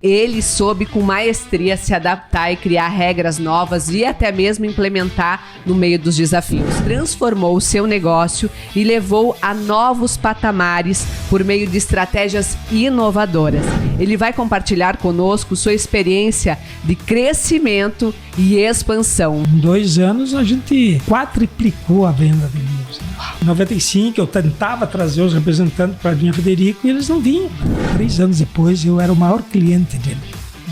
Ele soube com maestria se adaptar e criar regras novas e até mesmo implementar no meio dos desafios. Transformou o seu negócio e levou a novos patamares por meio de estratégias inovadoras. Ele vai compartilhar conosco sua experiência de crescimento e expansão. Em 2 anos a gente quadriplicou a venda de livros. Em 95 eu tentava trazer os representantes para vir a Frederico e eles não vinham. 3 anos depois eu era o maior cliente dele.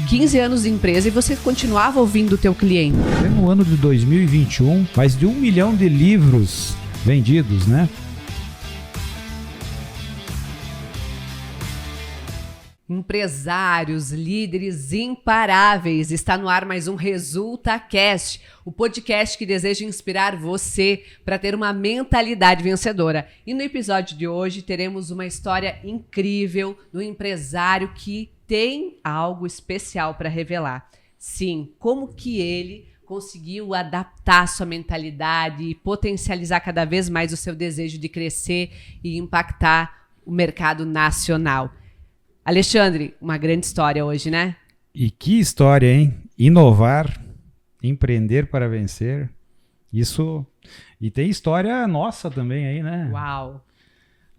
15 anos de empresa e você continuava ouvindo o teu cliente. No ano de 2021, mais de 1 milhão de livros vendidos, né? Empresários, líderes imparáveis, está no ar mais um ResultaCast, o podcast que deseja inspirar você para ter uma mentalidade vencedora. E no episódio de hoje teremos uma história incrível do empresário que tem algo especial para revelar. Sim, como que ele conseguiu adaptar sua mentalidade e potencializar cada vez mais o seu desejo de crescer e impactar o mercado nacional. Alexandre, uma grande história hoje, né? E que história, hein? Inovar, empreender para vencer. Isso. E tem história nossa também aí, né? Uau!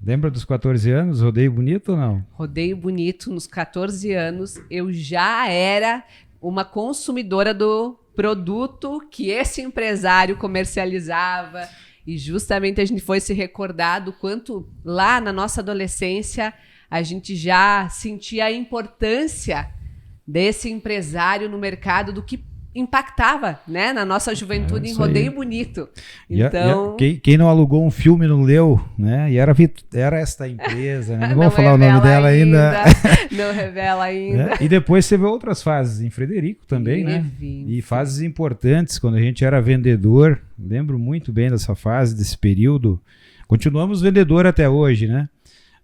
Lembra dos 14 anos? Rodeio bonito ou não? Rodeio bonito, nos 14 anos, eu já era uma consumidora do produto que esse empresário comercializava. E justamente a gente foi se recordar do quanto lá na nossa adolescência a gente já sentia a importância desse empresário no mercado, do que impactava, né, na nossa juventude em Rodeio Bonito. Então, quem não alugou um filme não leu, né? E era esta empresa, né? Não vamos falar o nome dela ainda. Não revela ainda. E depois teve outras fases em Frederico também, né? E fases importantes, quando a gente era vendedor. Lembro muito bem dessa fase, desse período. Continuamos vendedor até hoje, né?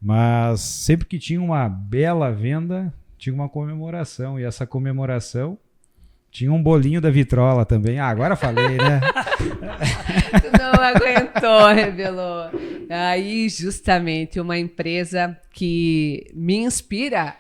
Mas sempre que tinha uma bela venda, tinha uma comemoração. E essa comemoração tinha um bolinho da vitrola também. Ah, agora falei, né? Tu não aguentou, revelou. Aí, justamente, uma empresa que me inspira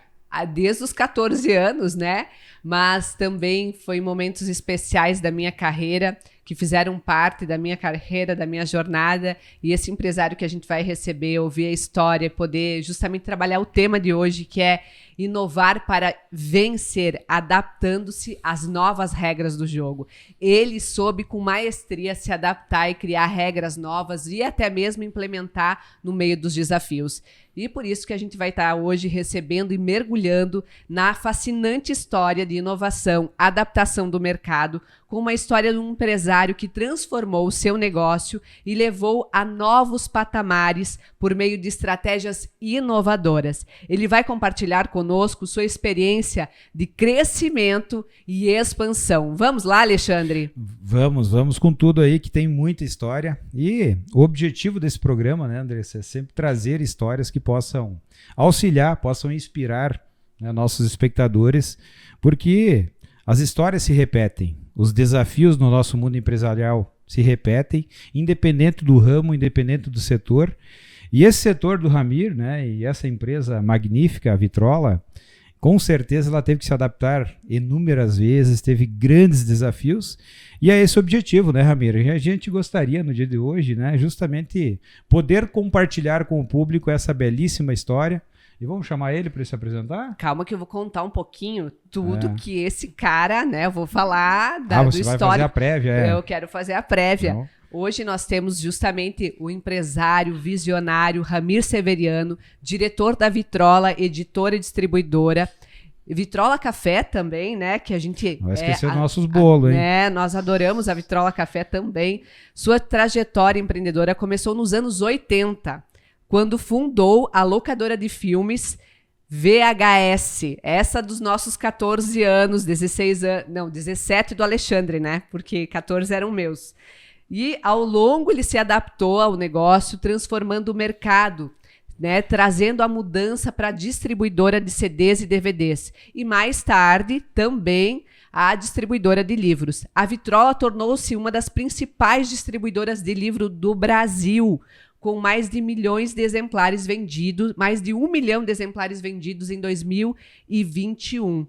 desde os 14 anos, né? Mas também foi momentos especiais da minha carreira, que fizeram parte da minha carreira, da minha jornada, e esse empresário que a gente vai receber, ouvir a história, poder justamente trabalhar o tema de hoje, que é inovar para vencer, adaptando-se às novas regras do jogo. Ele soube com maestria se adaptar e criar regras novas e até mesmo implementar no meio dos desafios. E por isso que a gente vai estar hoje recebendo e mergulhando na fascinante história de inovação, adaptação do mercado, com uma história de um empresário que transformou o seu negócio e levou a novos patamares por meio de estratégias inovadoras. Ele vai compartilhar conosco sua experiência de crescimento e expansão. Vamos lá, Alexandre? Vamos com tudo aí, que tem muita história. E o objetivo desse programa, né, Andressa, é sempre trazer histórias que possam auxiliar, possam inspirar, né, nossos espectadores, porque as histórias se repetem. Os desafios no nosso mundo empresarial se repetem, independente do ramo, independente do setor. E esse setor do Ramir, né, e essa empresa magnífica, a Vitrola, com certeza ela teve que se adaptar inúmeras vezes, teve grandes desafios. E é esse o objetivo, né, Ramir? A gente gostaria, no dia de hoje, né, justamente poder compartilhar com o público essa belíssima história. E vamos chamar ele para ele se apresentar? Calma que eu vou contar um pouquinho tudo que esse cara, né, eu vou falar do você vai fazer a prévia, Eu quero fazer a prévia. Não. Hoje nós temos justamente o empresário, visionário Ramir Severiano, diretor da Vitrola, editora e distribuidora. Vitrola Café também, né? Que a gente... Não vai esquecer dos nossos bolos, hein? Né, nós adoramos a Vitrola Café também. Sua trajetória empreendedora começou nos anos 80, quando fundou a locadora de filmes VHS. Essa dos nossos 14 anos, 16 anos... Não, 17 do Alexandre, né? Porque 14 eram meus. E ao longo ele se adaptou ao negócio, transformando o mercado, né, trazendo a mudança para a distribuidora de CDs e DVDs. E mais tarde também a distribuidora de livros. A Vitrola tornou-se uma das principais distribuidoras de livro do Brasil, com mais de 1 milhão de exemplares vendidos, mais de 1 milhão de exemplares vendidos em 2021.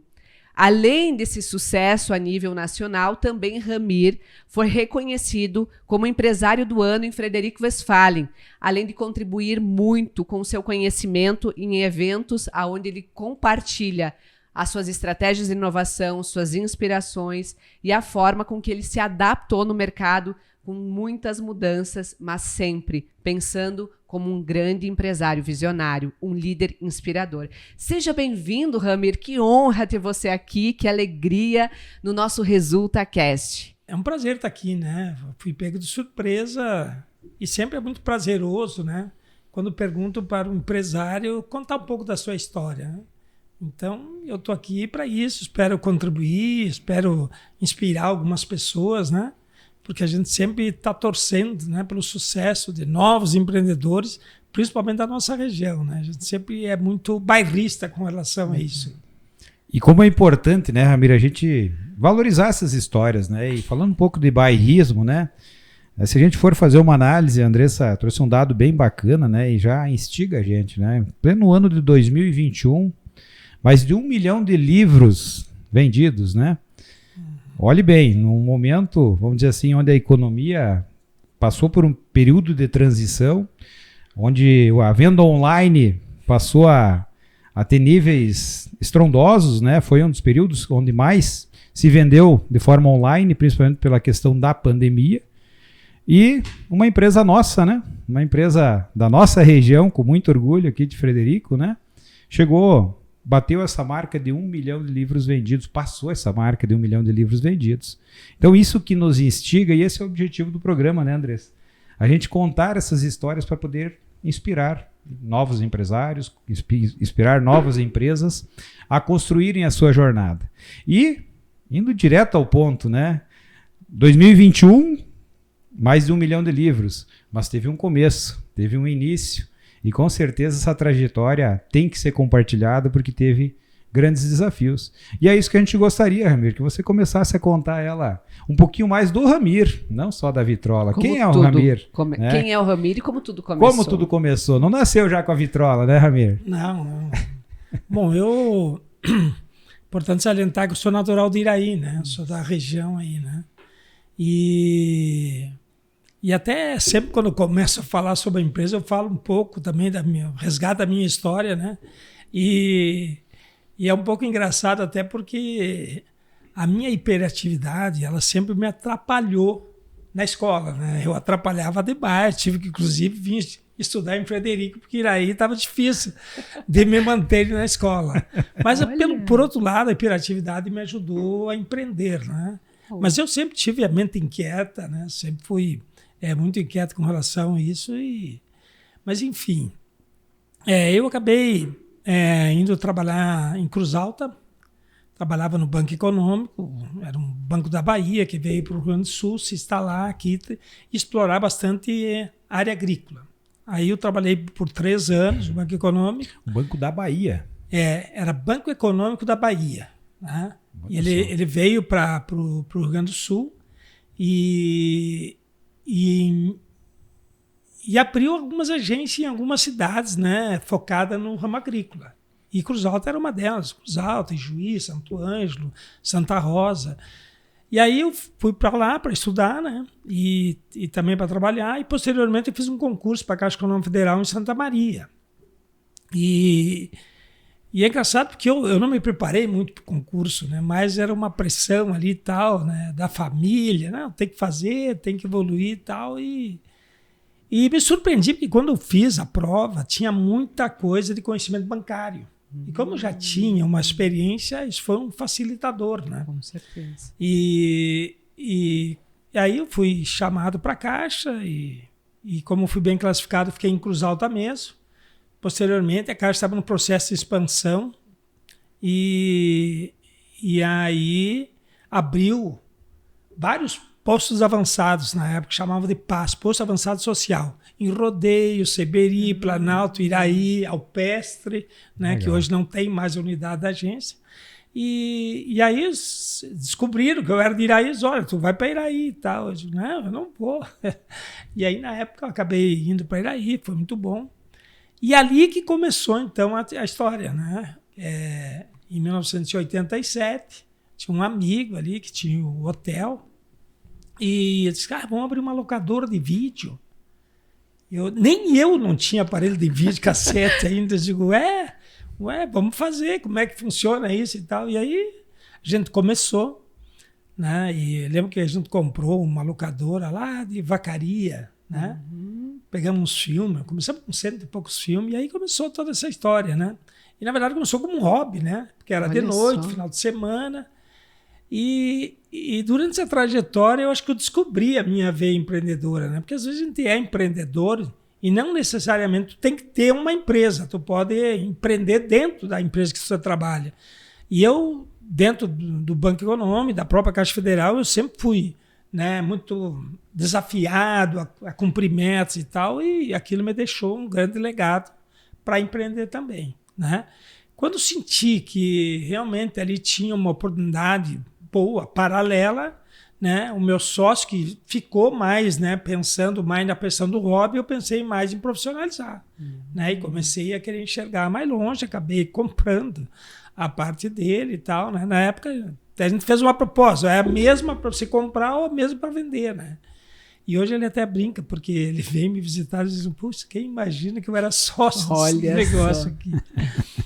Além desse sucesso a nível nacional, também Ramir foi reconhecido como empresário do ano em Frederico Westphalen, além de contribuir muito com seu conhecimento em eventos onde ele compartilha as suas estratégias de inovação, suas inspirações e a forma com que ele se adaptou no mercado com muitas mudanças, mas sempre pensando como um grande empresário visionário, um líder inspirador. Seja bem-vindo, Ramir. Que honra ter você aqui, que alegria no nosso ResultaCast. É um prazer estar aqui, né? Fui pego de surpresa e sempre é muito prazeroso, né? Quando pergunto para um empresário contar um pouco da sua história, né? Então, eu estou aqui para isso, espero contribuir, espero inspirar algumas pessoas, né? Porque a gente sempre está torcendo, né, pelo sucesso de novos empreendedores, principalmente da nossa região, né? A gente sempre é muito bairrista com relação a isso. E como é importante, né, Ramir, a gente valorizar essas histórias, né? E falando um pouco de bairrismo, né? Se a gente for fazer uma análise, a Andressa trouxe um dado bem bacana, né? E já instiga a gente, né? Pleno ano de 2021, mais de 1 milhão de livros vendidos, né? Olhe bem, num momento, vamos dizer assim, onde a economia passou por um período de transição, onde a venda online passou a ter níveis estrondosos, né? Foi um dos períodos onde mais se vendeu de forma online, principalmente pela questão da pandemia. E uma empresa nossa, né? Uma empresa da nossa região, com muito orgulho aqui de Frederico, né? Bateu essa marca de 1 milhão de livros vendidos, passou essa marca de 1 milhão de livros vendidos. Então isso que nos instiga, e esse é o objetivo do programa, né, Andressa? A gente contar essas histórias para poder inspirar novos empresários, inspirar novas empresas a construírem a sua jornada. E, indo direto ao ponto, né? 2021, mais de 1 milhão de livros, mas teve um começo, teve um início. E com certeza essa trajetória tem que ser compartilhada porque teve grandes desafios. E é isso que a gente gostaria, Ramir, que você começasse a contar ela um pouquinho mais do Ramir, não só da vitrola. Quem é o Ramir? Né? Quem é o Ramir e como tudo começou? Como tudo começou. Não nasceu já com a vitrola, né, Ramir? Não. Bom, importante salientar que eu sou natural de Iraí, né? Eu sou da região aí, né? E até sempre quando eu começo a falar sobre a empresa, eu falo um pouco também resgate da minha história, né? E é um pouco engraçado até porque a minha hiperatividade, ela sempre me atrapalhou na escola, né? Eu atrapalhava demais, tive que inclusive vir estudar em Frederico, porque Iraí estava difícil de me manter na escola. Mas por outro lado, a hiperatividade me ajudou a empreender, né? Mas eu sempre tive a mente inquieta, né? Sempre fui muito inquieto com relação a isso. Mas, enfim, eu acabei indo trabalhar em Cruz Alta, trabalhava no Banco Econômico, era um banco da Bahia que veio para o Rio Grande do Sul se instalar aqui e explorar bastante área agrícola. Aí eu trabalhei por 3 anos no Banco Econômico. O Banco da Bahia? Era Banco Econômico da Bahia. Né? E ele veio para o Rio Grande do Sul e abriu algumas agências em algumas cidades, né, focada no ramo agrícola. E Cruz Alta era uma delas. Cruz Alta, Juiz, Santo Ângelo, Santa Rosa. E aí eu fui para lá para estudar, né, e também para trabalhar. E posteriormente eu fiz um concurso para a Caixa Econômica Federal em Santa Maria. E é engraçado porque eu não me preparei muito para o concurso, né? Mas era uma pressão ali e tal, né? Da família, né? Tem que fazer, tem que evoluir e tal. E me surpreendi porque quando eu fiz a prova tinha muita coisa de conhecimento bancário. E como eu já tinha uma experiência, isso foi um facilitador, né? Com certeza. E aí eu fui chamado para a Caixa e como fui bem classificado, fiquei em Cruz Alta mesmo. Posteriormente, a Caixa estava no processo de expansão e aí abriu vários postos avançados na época, que chamavam de PAS, Posto Avançado Social, em Rodeio, Seberi, Planalto, Iraí, Alpestre, né, que hoje não tem mais a unidade da agência. E aí descobriram que eu era de Iraí, olha, tu vai para Iraí e tal. Eu digo, não, eu não vou. E aí, na época, eu acabei indo para Iraí, foi muito bom. E ali que começou, então, a história, né? Em 1987, tinha um amigo ali que tinha o hotel, e ele disse, vamos abrir uma locadora de vídeo. Nem eu não tinha aparelho de vídeo, cassete ainda. Eu digo, vamos fazer, como é que funciona isso e tal. E aí a gente começou, né? E eu lembro que a gente comprou uma locadora lá de Vacaria, né? Pegamos uns filmes, começamos com 100 e poucos filmes, e aí começou toda essa história, né? E na verdade começou como um hobby, né? Porque era de noite, final de semana. E durante essa trajetória eu acho que eu descobri a minha veia empreendedora, né? Porque às vezes a gente é empreendedor e não necessariamente tu tem que ter uma empresa, tu pode empreender dentro da empresa que você trabalha. E eu, dentro do Banco Econômico, da própria Caixa Federal, eu sempre fui, né, muito desafiado a cumprir metas e tal, e aquilo me deixou um grande legado para empreender também, né? Quando senti que realmente ali tinha uma oportunidade boa, paralela, né, o meu sócio que ficou mais, né, pensando mais na questão do hobby, eu pensei mais em profissionalizar, né, e comecei a querer enxergar mais longe, acabei comprando a parte dele e tal, né? Na época a gente fez uma proposta, é a mesma para você comprar ou a mesma para vender, né? E hoje ele até brinca, porque ele vem me visitar e diz, puxa, quem imagina que eu era sócio desse negócio aqui.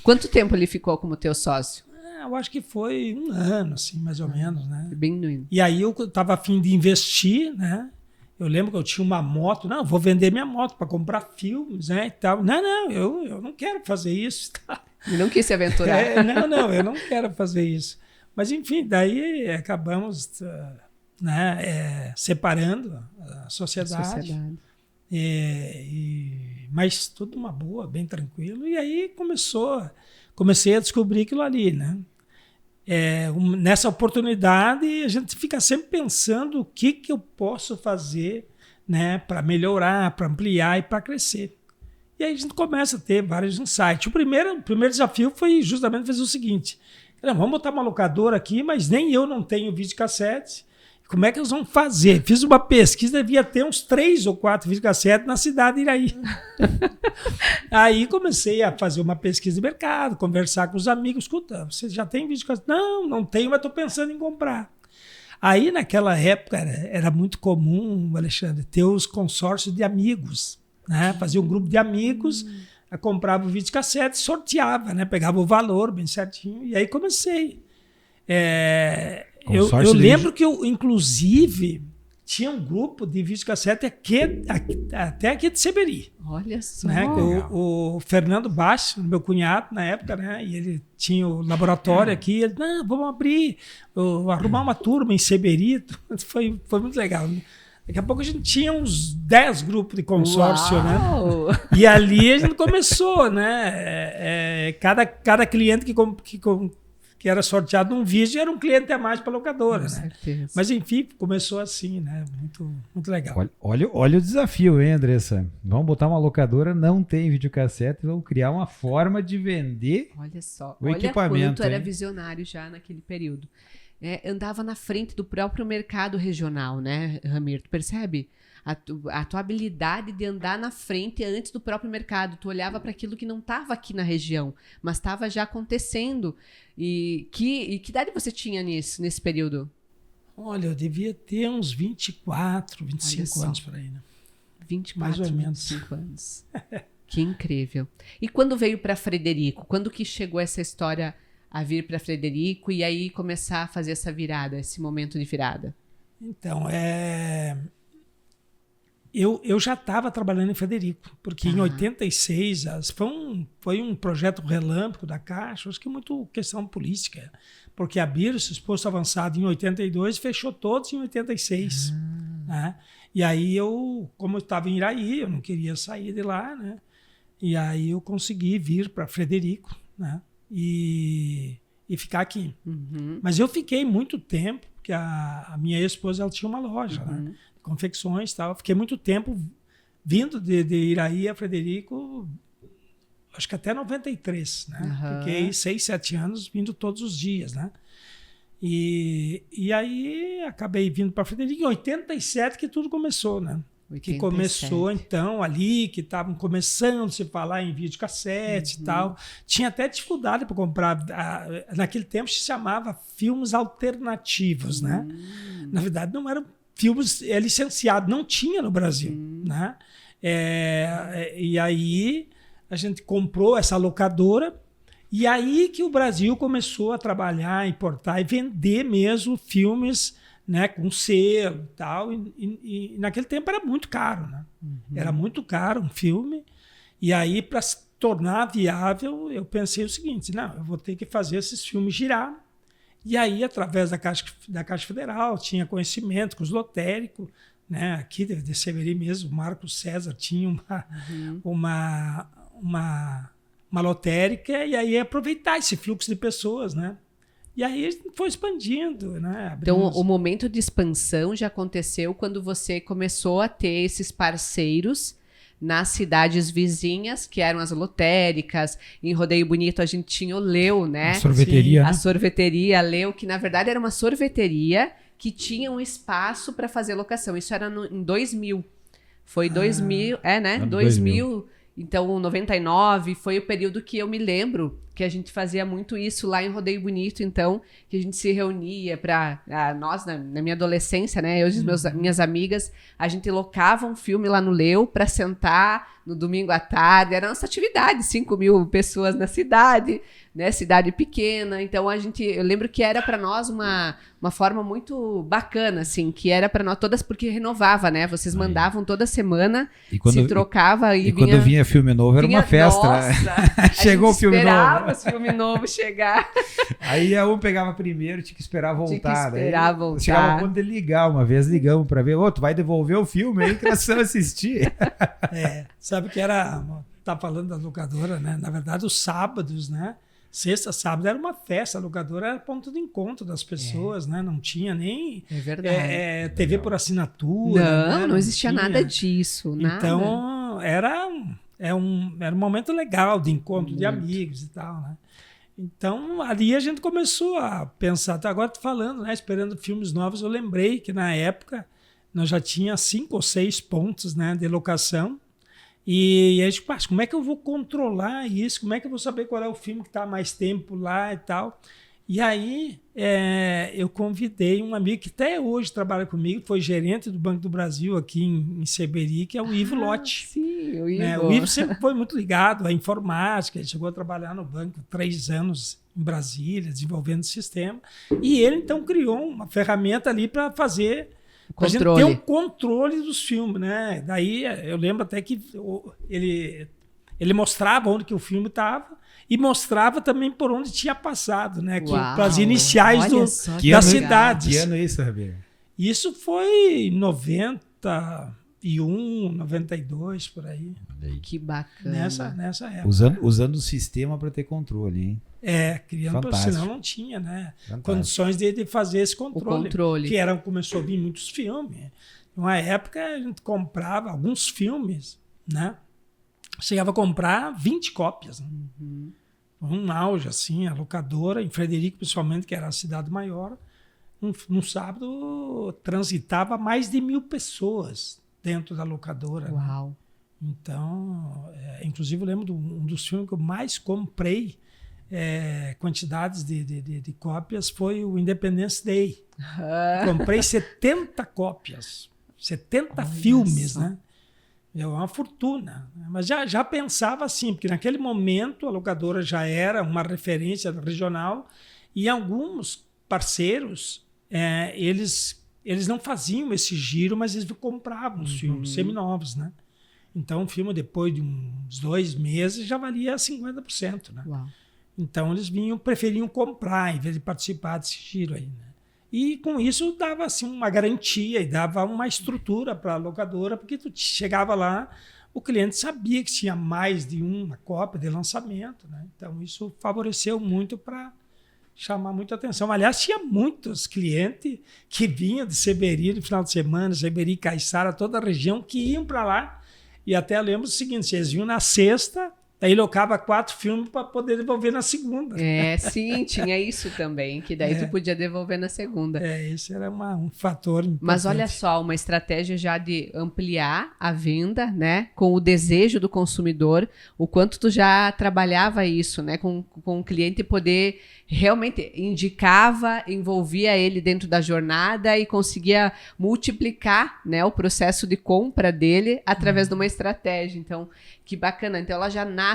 Quanto tempo ele ficou como teu sócio? Eu acho que foi 1 ano, assim, mais ou menos, né? Bem no... E aí eu estava a fim de investir, né? Eu lembro que eu tinha uma moto, não, vou vender minha moto para comprar filmes, né, e tal. Não, eu não quero fazer isso. Tá? E não quis se aventurar. Eu não quero fazer isso. Mas, enfim, daí acabamos separando a sociedade. Mas tudo uma boa, bem tranquilo. E aí comecei a descobrir aquilo ali, né? Nessa oportunidade, a gente fica sempre pensando o que eu posso fazer, né, para melhorar, para ampliar e para crescer. E aí a gente começa a ter vários insights. O primeiro desafio foi justamente fazer o seguinte, vamos botar uma locadora aqui, mas nem eu não tenho videocassete. Como é que nós vamos fazer? Fiz uma pesquisa, devia ter uns 3 ou 4 videocassetes na cidade de Iraí. Aí comecei a fazer uma pesquisa de mercado, conversar com os amigos. Escuta, você já tem videocassete? Não tenho, mas estou pensando em comprar. Aí naquela época era muito comum, Alexandre, ter os consórcios de amigos, né? Fazia um grupo de amigos, comprava o videocassete, sorteava, né? Pegava o valor bem certinho, e aí comecei. Eu lembro que eu, inclusive, tinha um grupo de videocassete até aqui de Seberi. Olha só. Né? O Fernando Baixo, meu cunhado na época, né? E ele tinha o laboratório aqui. Ele, vamos abrir, arrumar uma turma em Seberi. Foi muito legal. Daqui a pouco a gente tinha uns 10 grupos de consórcio, né? E ali a gente começou, né? Cada cliente que era sorteado num vídeo era um cliente a mais para a locadora, né? Certeza. Mas enfim, começou assim, né? Muito, muito legal. Olha o desafio, hein, Andressa? Vamos botar uma locadora, não tem videocassete, vamos criar uma forma de vender. Olha só, o equipamento. Quanto era visionário já naquele período. Andava na frente do próprio mercado regional, né, Ramir? Tu percebe? A tua habilidade de andar na frente antes do próprio mercado. Tu olhava para aquilo que não estava aqui na região, mas estava já acontecendo. E que idade você tinha nesse período? Olha, eu devia ter uns 24, 25 anos por aí, né? 24, mais ou menos. 25 anos. Que incrível. E quando veio para Frederico? Quando que chegou essa história a vir para Frederico e aí começar a fazer essa virada, esse momento de virada? Então, eu já estava trabalhando em Frederico, porque em 86 foi um projeto relâmpago da Caixa, acho que muito questão política, porque abriram esse posto avançado em 82 fechou todos em 86. Né? E aí como eu estava em Iraí, eu não queria sair de lá, né? E aí eu consegui vir para Frederico, né? E ficar aqui. Mas eu fiquei muito tempo, porque a minha ex-esposa ela tinha uma loja, né? Confecções e tal. Fiquei muito tempo vindo de Iraí a Frederico, acho que até 93, né? Aham. Fiquei 6, 7 anos vindo todos os dias, né? E aí acabei vindo para Frederico em 87 que tudo começou, né? Que 87. começou então ali, que estavam começando a se falar em videocassete e tal. Tinha até dificuldade para comprar. Naquele tempo se chamava filmes alternativos, né? Na verdade não eram filmes licenciados, não tinha no Brasil, né? E aí a gente comprou essa locadora. E aí que o Brasil começou a trabalhar, importar e vender mesmo filmes, né, com selo e tal. E naquele tempo era muito caro, né? Era muito caro um filme. E aí, para se tornar viável, eu pensei o seguinte: não, eu vou ter que fazer esses filmes girar. E aí, através da Caixa Federal, tinha conhecimento com os lotéricos, né? Aqui de Severi mesmo, o Marcos César tinha uma lotérica, e aí aproveitar esse fluxo de pessoas, né? E aí foi expandindo, né? Então, o momento de expansão já aconteceu quando você começou a ter esses parceiros nas cidades vizinhas, que eram as lotéricas. Em Rodeio Bonito a gente tinha o Leu, né? A sorveteria, né? A sorveteria Leu, que na verdade era uma sorveteria que tinha um espaço para fazer locação. Isso era em 2000. Foi 2000, né? Ano 2000. Então, 99 foi o período que eu me lembro que a gente fazia muito isso lá em Rodeio Bonito, então, que a gente se reunia para nós, na minha adolescência, né, eu e minhas amigas, a gente locava um filme lá no Leu para sentar no domingo à tarde, era a nossa atividade, 5.000 pessoas na cidade, né, cidade pequena, então eu lembro que era para nós uma forma muito bacana, assim, que era para nós todas, porque renovava, né, vocês mandavam toda semana, se trocava e vinha... quando vinha filme novo era uma festa. Nossa, Chegou o filme novo. esperava o filme novo chegar. Aí um pegava primeiro, tinha que esperar voltar. Tinha que esperar voltar. Chegava a ponto de ligar, uma vez ligamos para ver, tu vai devolver o filme aí que nós precisamos assistir. Sabe que tá falando da locadora, né? Na verdade, os sábados, né? Sexta, sábado era uma festa, a locadora era ponto de encontro das pessoas, né? Não tinha nem TV por assinatura. Não existia nada disso. Então, era um momento legal de encontro de amigos e tal, né? Então, ali a gente começou a pensar, até agora tô falando, né? Esperando filmes novos, eu lembrei que na época nós já tinha 5 ou 6 pontos, né, de locação. E a gente, como é que eu vou controlar isso? Como é que eu vou saber qual é o filme que está há mais tempo lá e tal? E aí eu convidei um amigo que até hoje trabalha comigo, foi gerente do Banco do Brasil aqui em Seberi, que é o Ivo Lotti. Sim, o Ivo. Né? O Ivo sempre foi muito ligado à informática, ele chegou a trabalhar no banco 3 anos em Brasília, desenvolvendo sistema. E ele, então, criou uma ferramenta ali para fazer... Para a gente ter um controle dos filmes, né? Daí eu lembro até que ele mostrava onde que o filme estava e mostrava também por onde tinha passado, né? Para as iniciais das cidades. Que ano é isso, Rabir? Isso foi 91, 92, por aí. Que bacana. Nessa época. Usando o sistema para ter controle, hein? Criando, senão não tinha, né? Condições de fazer esse controle. Que começou a vir muitos filmes. Uma época a gente comprava alguns filmes, né? Chegava a comprar 20 cópias. Né? Um auge, assim, a locadora, em Frederico, principalmente, que era a cidade maior, no sábado transitava mais de 1.000 pessoas dentro da locadora. Uau! Né? Então, inclusive eu lembro de um dos filmes que eu mais comprei quantidades de cópias foi o Independence Day. Comprei 70 cópias, 70 filmes, né? É uma fortuna. Mas já pensava assim, porque naquele momento a locadora já era uma referência regional e alguns parceiros, eles não faziam esse giro, mas eles compravam os filmes seminovos, né? Então o filme, depois de uns 2 meses, já valia 50%, né? Uau. Então eles preferiam comprar em vez de participar desse giro aí, né? E com isso dava assim uma garantia e dava uma estrutura para a locadora, porque tu chegava lá, o cliente sabia que tinha mais de uma cópia de lançamento, né? Então isso favoreceu muito para chamar muita atenção. Aliás, tinha muitos clientes que vinham de Seberi no final de semana, Seberi, Caiçara, toda a região, que iam para lá. E até eu lembro o seguinte, eles vinham na sexta, Daí locava 4 filmes para poder devolver na segunda. Sim, tinha isso também, que daí tu podia devolver na segunda. Esse era um fator importante. Mas olha só, uma estratégia já de ampliar a venda, né, com o desejo do consumidor, o quanto tu já trabalhava isso, né, com o cliente poder realmente indicava, envolvia ele dentro da jornada e conseguia multiplicar, né, o processo de compra dele através de uma estratégia. Então, que bacana. Então, ela já nasce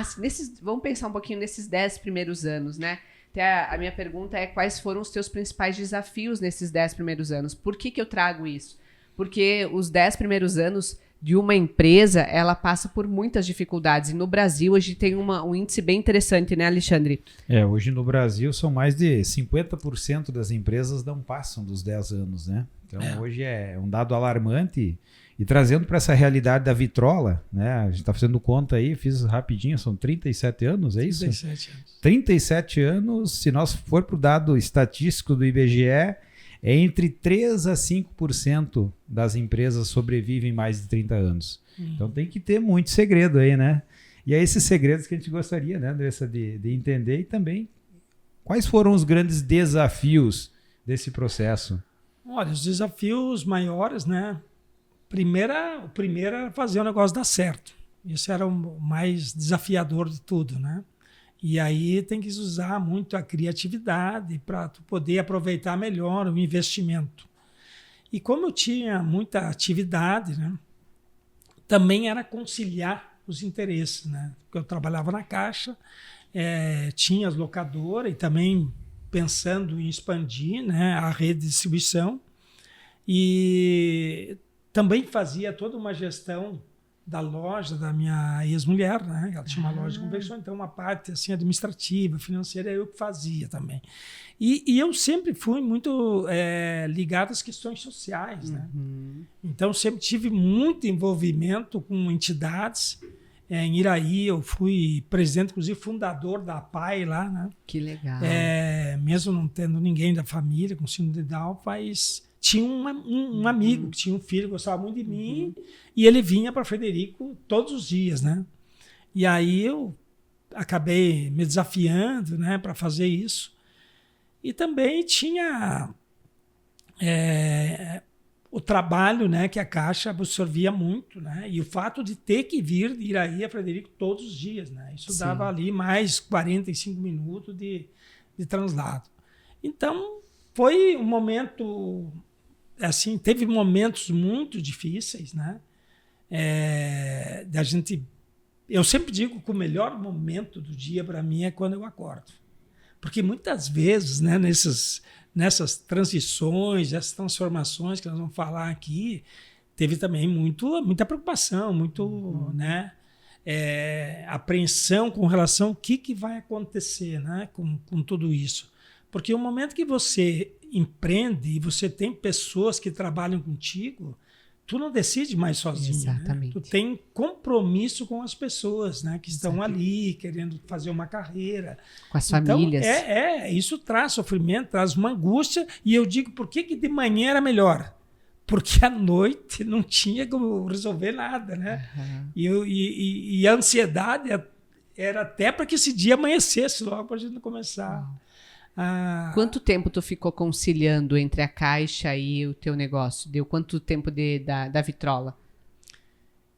vamos pensar um pouquinho nesses 10 primeiros anos, né? Até a minha pergunta é quais foram os teus principais desafios nesses 10 primeiros anos? Por que eu trago isso? Porque os 10 primeiros anos de uma empresa, ela passa por muitas dificuldades. E no Brasil, hoje tem um índice bem interessante, né, Alexandre? Hoje no Brasil são mais de 50% das empresas não passam dos 10 anos, né? Então hoje é um dado alarmante. E trazendo para essa realidade da vitrola, né? A gente está fazendo conta aí, fiz rapidinho, são 37 anos, é isso? 37 anos. 37 anos, se nós for para o dado estatístico do IBGE, entre 3% a 5% das empresas sobrevivem mais de 30 anos. Então tem que ter muito segredo aí, né? E é esses segredos que a gente gostaria, né, Andressa, de entender, e também quais foram os grandes desafios desse processo? Olha, os desafios maiores, né? O primeiro era fazer o negócio dar certo. Isso era o mais desafiador de tudo, né? E aí tem que usar muito a criatividade para tu poder aproveitar melhor o investimento. E como eu tinha muita atividade, né? Também era conciliar os interesses, né? Porque eu trabalhava na Caixa, tinha as locadoras e também pensando em expandir, né, a rede de distribuição. E também fazia toda uma gestão da loja da minha ex-mulher, né? Ela tinha uma loja de confecção, então uma parte assim, administrativa, financeira, eu que fazia também. E eu sempre fui muito ligado às questões sociais, né? Então sempre tive muito envolvimento com entidades. Em Iraí eu fui presidente, inclusive fundador da APAE lá, né? Que legal. Mesmo não tendo ninguém da família com síndrome de Down, mas tinha um amigo que tinha um filho que gostava muito de mim, e ele vinha para Frederico todos os dias, né? E aí eu acabei me desafiando, né, para fazer isso. E também tinha o trabalho, né, que a Caixa absorvia muito, né? E o fato de ter que vir de Iraí a Frederico todos os dias, né? Isso dava ali mais 45 minutos de translado. Então, foi um momento, assim, teve momentos muito difíceis, né? Eu sempre digo que o melhor momento do dia para mim é quando eu acordo. Porque muitas vezes, né, nessas transições, essas transformações que nós vamos falar aqui, teve também muita preocupação, né, apreensão com relação ao que vai acontecer, né, com tudo isso. Porque o momento que você empreende e você tem pessoas que trabalham contigo, tu não decide mais sozinho. Exatamente. Né? Tu tem compromisso com as pessoas, né, que estão ali querendo fazer uma carreira. Com as famílias. Isso traz sofrimento, traz uma angústia. E eu digo, por que de manhã era melhor? Porque à noite não tinha como resolver nada, né? E a ansiedade era até para que esse dia amanhecesse logo para a gente começar. Quanto tempo tu ficou conciliando entre a Caixa e o teu negócio? Deu quanto tempo da Vitrola?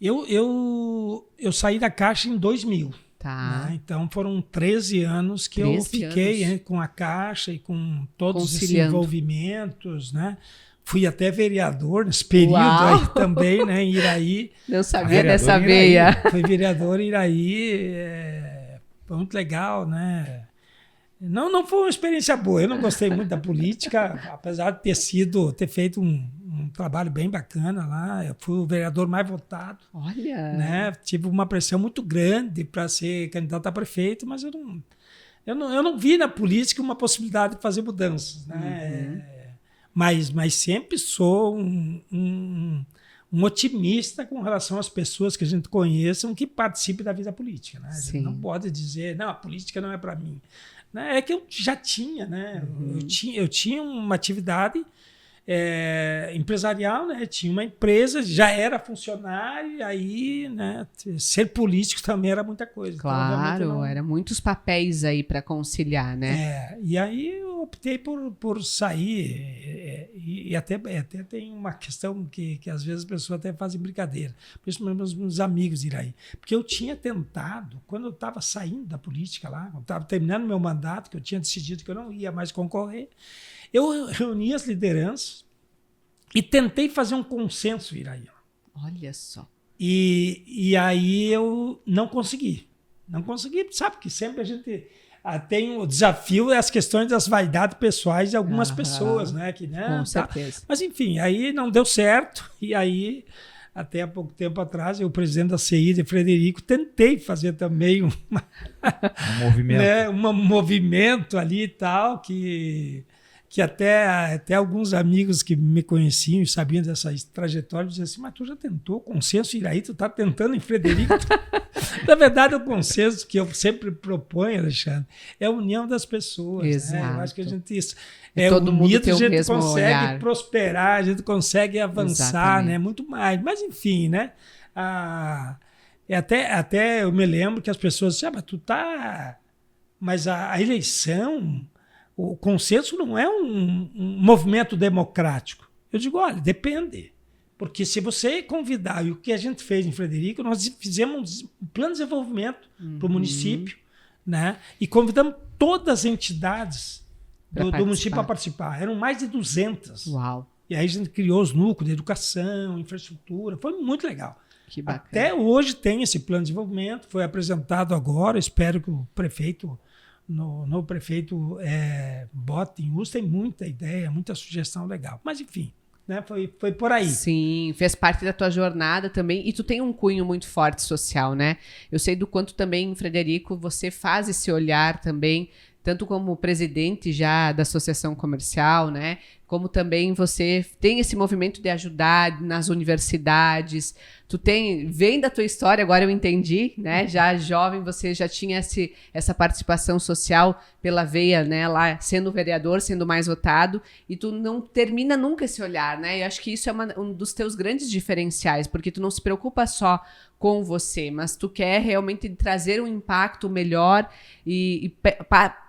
Eu saí da Caixa em 2000. Tá. Né? Então foram 13 anos que eu fiquei com a Caixa e com todos esses envolvimentos, né? Fui até vereador nesse período aí também, né, em Iraí. Não sabia dessa veia. Fui vereador em Iraí, foi muito legal, né? Não foi uma experiência boa, eu não gostei muito da política, apesar de ter feito um trabalho bem bacana lá. Eu fui o vereador mais votado. Olha! Né? Tive uma pressão muito grande para ser candidato a prefeito, mas eu não vi na política uma possibilidade de fazer mudanças. Né? Mas sempre sou um otimista com relação às pessoas que a gente conheça que participem da vida política. Né? A gente não pode dizer, não, a política não é para mim. É que eu já tinha, né? Eu tinha uma atividade empresarial, né? Tinha uma empresa, já era funcionário, e aí, né, ser político também era muita coisa. Claro, então, eram muitos papéis aí para conciliar, né? E aí eu optei por sair, e até tem uma questão que às vezes as pessoas até fazem brincadeira, principalmente meus amigos Iraí, porque eu tinha tentado, quando eu estava saindo da política lá, eu estava terminando meu mandato, que eu tinha decidido que eu não ia mais concorrer, eu reuni as lideranças e tentei fazer um consenso, Iraí. Olha só. E aí eu não consegui. Não consegui, sabe que sempre a gente tem o desafio das questões das vaidades pessoais de algumas pessoas, né? Com certeza. Mas enfim, aí não deu certo. E aí, até há pouco tempo atrás, o presidente da CI, de Frederico, tentei fazer também um movimento. Né, um movimento ali e tal, que até alguns amigos que me conheciam e sabiam dessa trajetória diziam assim, mas tu já tentou consenso Iraí, tu está tentando em Frederico. Na verdade, o consenso que eu sempre proponho, Alexandre, é a união das pessoas. Exato. Né? Eu acho que a gente todo mundo tem a gente mesmo consegue olhar. prosperar, a gente consegue avançar, Exatamente. né? Muito mais. Mas enfim, né? Até eu me lembro que as pessoas diziam, mas tu tá... Mas a eleição... O consenso não é um movimento democrático. Eu digo, olha, depende. Porque se você convidar, e o que a gente fez em Frederico, nós fizemos um plano de desenvolvimento para o município, né? E convidamos todas as entidades do município para participar. Eram mais de 200. Uau. E aí a gente criou os núcleos de educação, infraestrutura. Foi muito legal. Que bacana. Até hoje tem esse plano de desenvolvimento. Foi apresentado agora. Espero que o prefeito... No prefeito bote em uso, tem muita ideia, muita sugestão legal. Mas, enfim, né, foi por aí. Sim, fez parte da tua jornada também. E tu tem um cunho muito forte social, né? Eu sei do quanto também, Frederico, você faz esse olhar também, tanto como presidente já da Associação Comercial, né? Como também você tem esse movimento de ajudar nas universidades. Vem da tua história, agora eu entendi, né? Já jovem, você já tinha essa participação social pela veia, né? Lá, sendo vereador, sendo mais votado, e tu não termina nunca esse olhar, né? Eu acho que isso é um dos teus grandes diferenciais, porque tu não se preocupa só com você, mas tu quer realmente trazer um impacto melhor e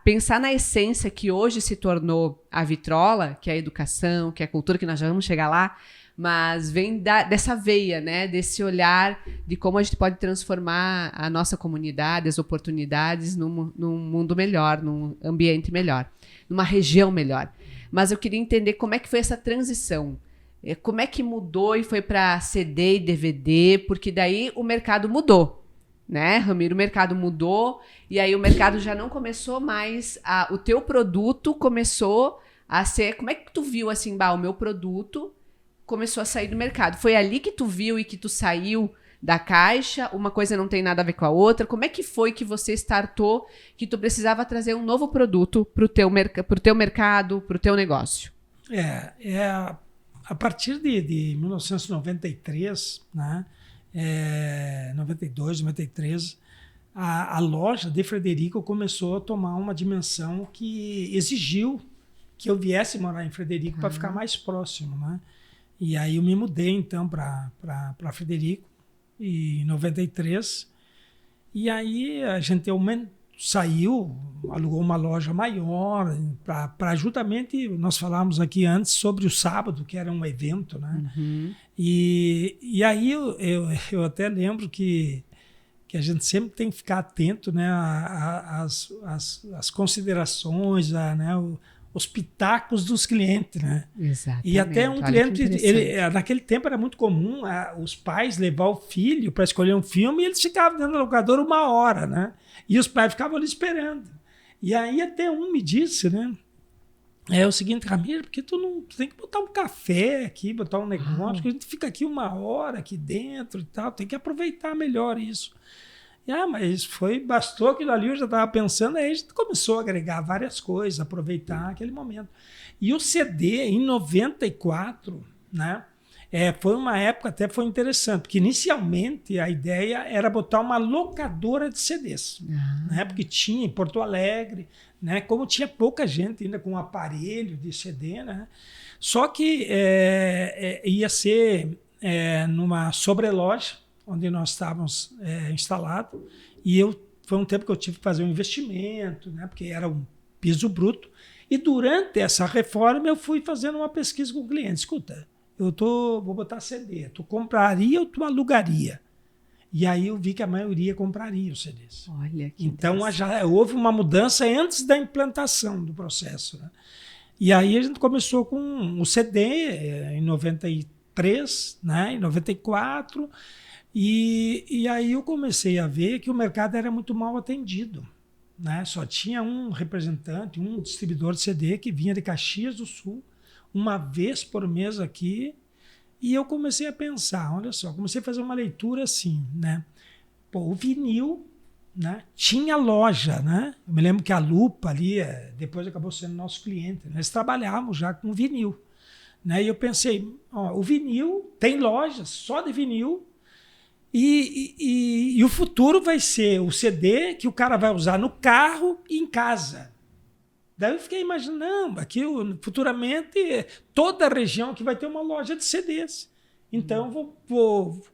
pensar na essência que hoje se tornou a Vitrola, que é a educação, que é a cultura, que nós já vamos chegar lá, mas vem dessa veia, né, desse olhar de como a gente pode transformar a nossa comunidade, as oportunidades num mundo melhor, num ambiente melhor, numa região melhor. Mas eu queria entender como é que foi essa transição. Como é que mudou e foi para CD e DVD? Porque daí o mercado mudou, né, Ramiro? O mercado mudou e aí o mercado já não começou mais, o teu produto começou a ser... Como é que tu viu assim, o meu produto começou a sair do mercado? Foi ali que tu viu e que tu saiu da caixa? Uma coisa não tem nada a ver com a outra? Como é que foi que você startou que tu precisava trazer um novo produto para o teu mercado, para o teu negócio? A partir de 1993, né, 92, 93, a loja de Frederico começou a tomar uma dimensão que exigiu que eu viesse morar em Frederico para ficar mais próximo, né? E aí eu me mudei, então, para Frederico, em 93. E aí a gente saiu, alugou uma loja maior, para justamente, nós falamos aqui antes sobre o sábado, que era um evento, né? Uhum. E aí eu até lembro que a gente sempre tem que ficar atento, né, às considerações, né, os pitacos dos clientes, né? Exatamente. E até um cliente, naquele tempo era muito comum os pais levar o filho para escolher um filme e eles ficavam dentro do locador 1 hora, né? E os pais ficavam ali esperando. E aí até um me disse, né? É o seguinte, Ramiro, porque tu tem que botar um café aqui, botar um negócio, porque a gente fica aqui 1 hora aqui dentro e tal, tem que aproveitar melhor isso. Mas bastou aquilo ali, eu já estava pensando, aí a gente começou a agregar várias coisas, aproveitar aquele momento. E o CD, em 94, né, foi uma época, até foi interessante, porque inicialmente a ideia era botar uma locadora de CDs, né, porque tinha em Porto Alegre, né? Como tinha pouca gente ainda com aparelho de CD, né? Só que ia ser numa sobreloja, onde nós estávamos instalados, e foi um tempo que eu tive que fazer um investimento, né? Porque era um piso bruto. E durante essa reforma eu fui fazendo uma pesquisa com o cliente. Escuta, vou botar CD, tu compraria ou tu alugaria? E aí eu vi que a maioria compraria os CDs. Olha que então já houve uma mudança antes da implantação do processo, né? E aí a gente começou com o CD em 93, né? Em 94, e aí eu comecei a ver que o mercado era muito mal atendido, né? Só tinha um representante, um distribuidor de CD que vinha de Caxias do Sul, uma vez por mês aqui. E eu comecei a pensar, olha só, comecei a fazer uma leitura assim, né? Pô, o vinil, né? Tinha loja, né? Eu me lembro que a Lupa ali, depois acabou sendo nosso cliente. Nós trabalhávamos já com vinil, né? E eu pensei, ó, o vinil tem lojas só de vinil e o futuro vai ser o CD que o cara vai usar no carro e em casa. Daí eu fiquei imaginando, aqui futuramente toda a região aqui vai ter uma loja de CDs. Então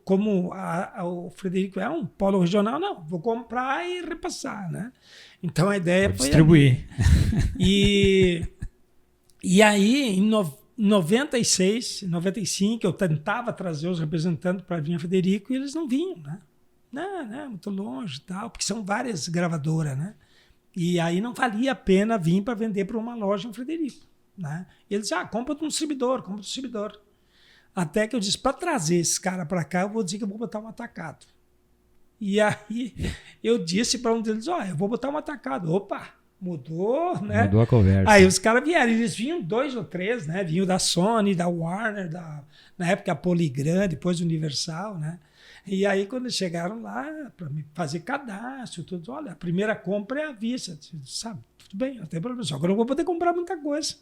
como o Frederico é um polo regional, não, vou comprar e repassar, né? Então a ideia foi distribuir. E aí em 96, 95 eu tentava trazer os representantes para vir a Frederico e eles não vinham, né? Não, muito longe e tal, porque são várias gravadoras, né? E aí não valia a pena vir para vender para uma loja em Frederico, né? E eles diziam, compra de um distribuidor. Até que eu disse, para trazer esse cara para cá, eu vou dizer que eu vou botar um atacado. E aí eu disse para um deles, eu vou botar um atacado. Opa, mudou, né? Mudou a conversa. Aí os caras vieram, eles vinham 2 ou 3, né? Vinham da Sony, da Warner, na época a Polygram, depois Universal, né? E aí, quando eles chegaram lá, para me fazer cadastro, tudo, olha, a primeira compra é à vista. Sabe, tudo bem, não tem problema, só que eu não vou poder comprar muita coisa.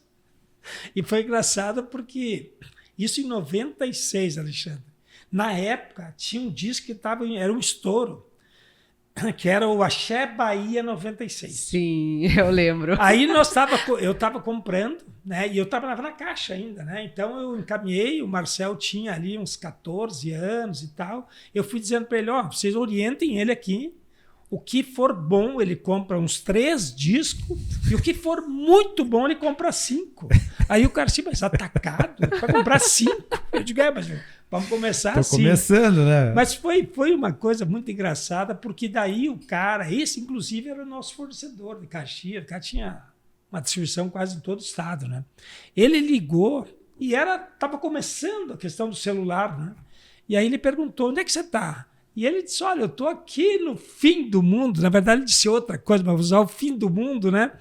E foi engraçado porque isso em 96, Alexandre. Na época, tinha um disco que era um estouro, que era o Axé Bahia 96. Sim, eu lembro. Aí eu estava comprando, né? E eu estava na Caixa ainda, né? Então eu encaminhei, o Marcel tinha ali uns 14 anos e tal. Eu fui dizendo para ele, vocês orientem ele aqui. O que for bom, ele compra uns 3 discos, e o que for muito bom, ele compra 5. Aí o cara disse, mas atacado? Vai comprar 5? Eu digo, mas vamos começar assim. Tô começando, né? Mas foi uma coisa muito engraçada, porque daí o cara, esse inclusive era o nosso fornecedor de Caxias, o cara tinha uma distribuição quase em todo o estado, né? Ele ligou e estava começando a questão do celular, né? E aí ele perguntou, onde é que você está? E ele disse, olha, eu estou aqui no fim do mundo. Na verdade, ele disse outra coisa, mas usar o fim do mundo, né?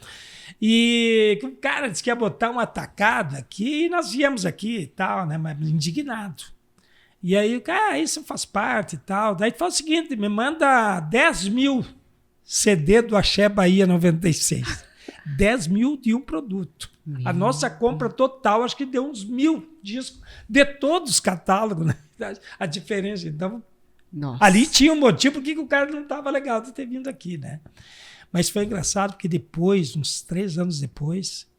E o cara disse que ia botar um atacado aqui, e nós viemos aqui e tal, né? Mas indignado. E aí o cara, isso faz parte e tal. Daí fala o seguinte, me manda 10 mil CD do Axé Bahia 96. 10 mil de um produto. A nossa compra total, acho que deu uns 1.000 discos de todos os catálogos, né? A diferença, então... Nossa. Ali tinha um motivo porque o cara não estava legal de ter vindo aqui, né? Mas foi engraçado porque depois, uns 3 anos depois,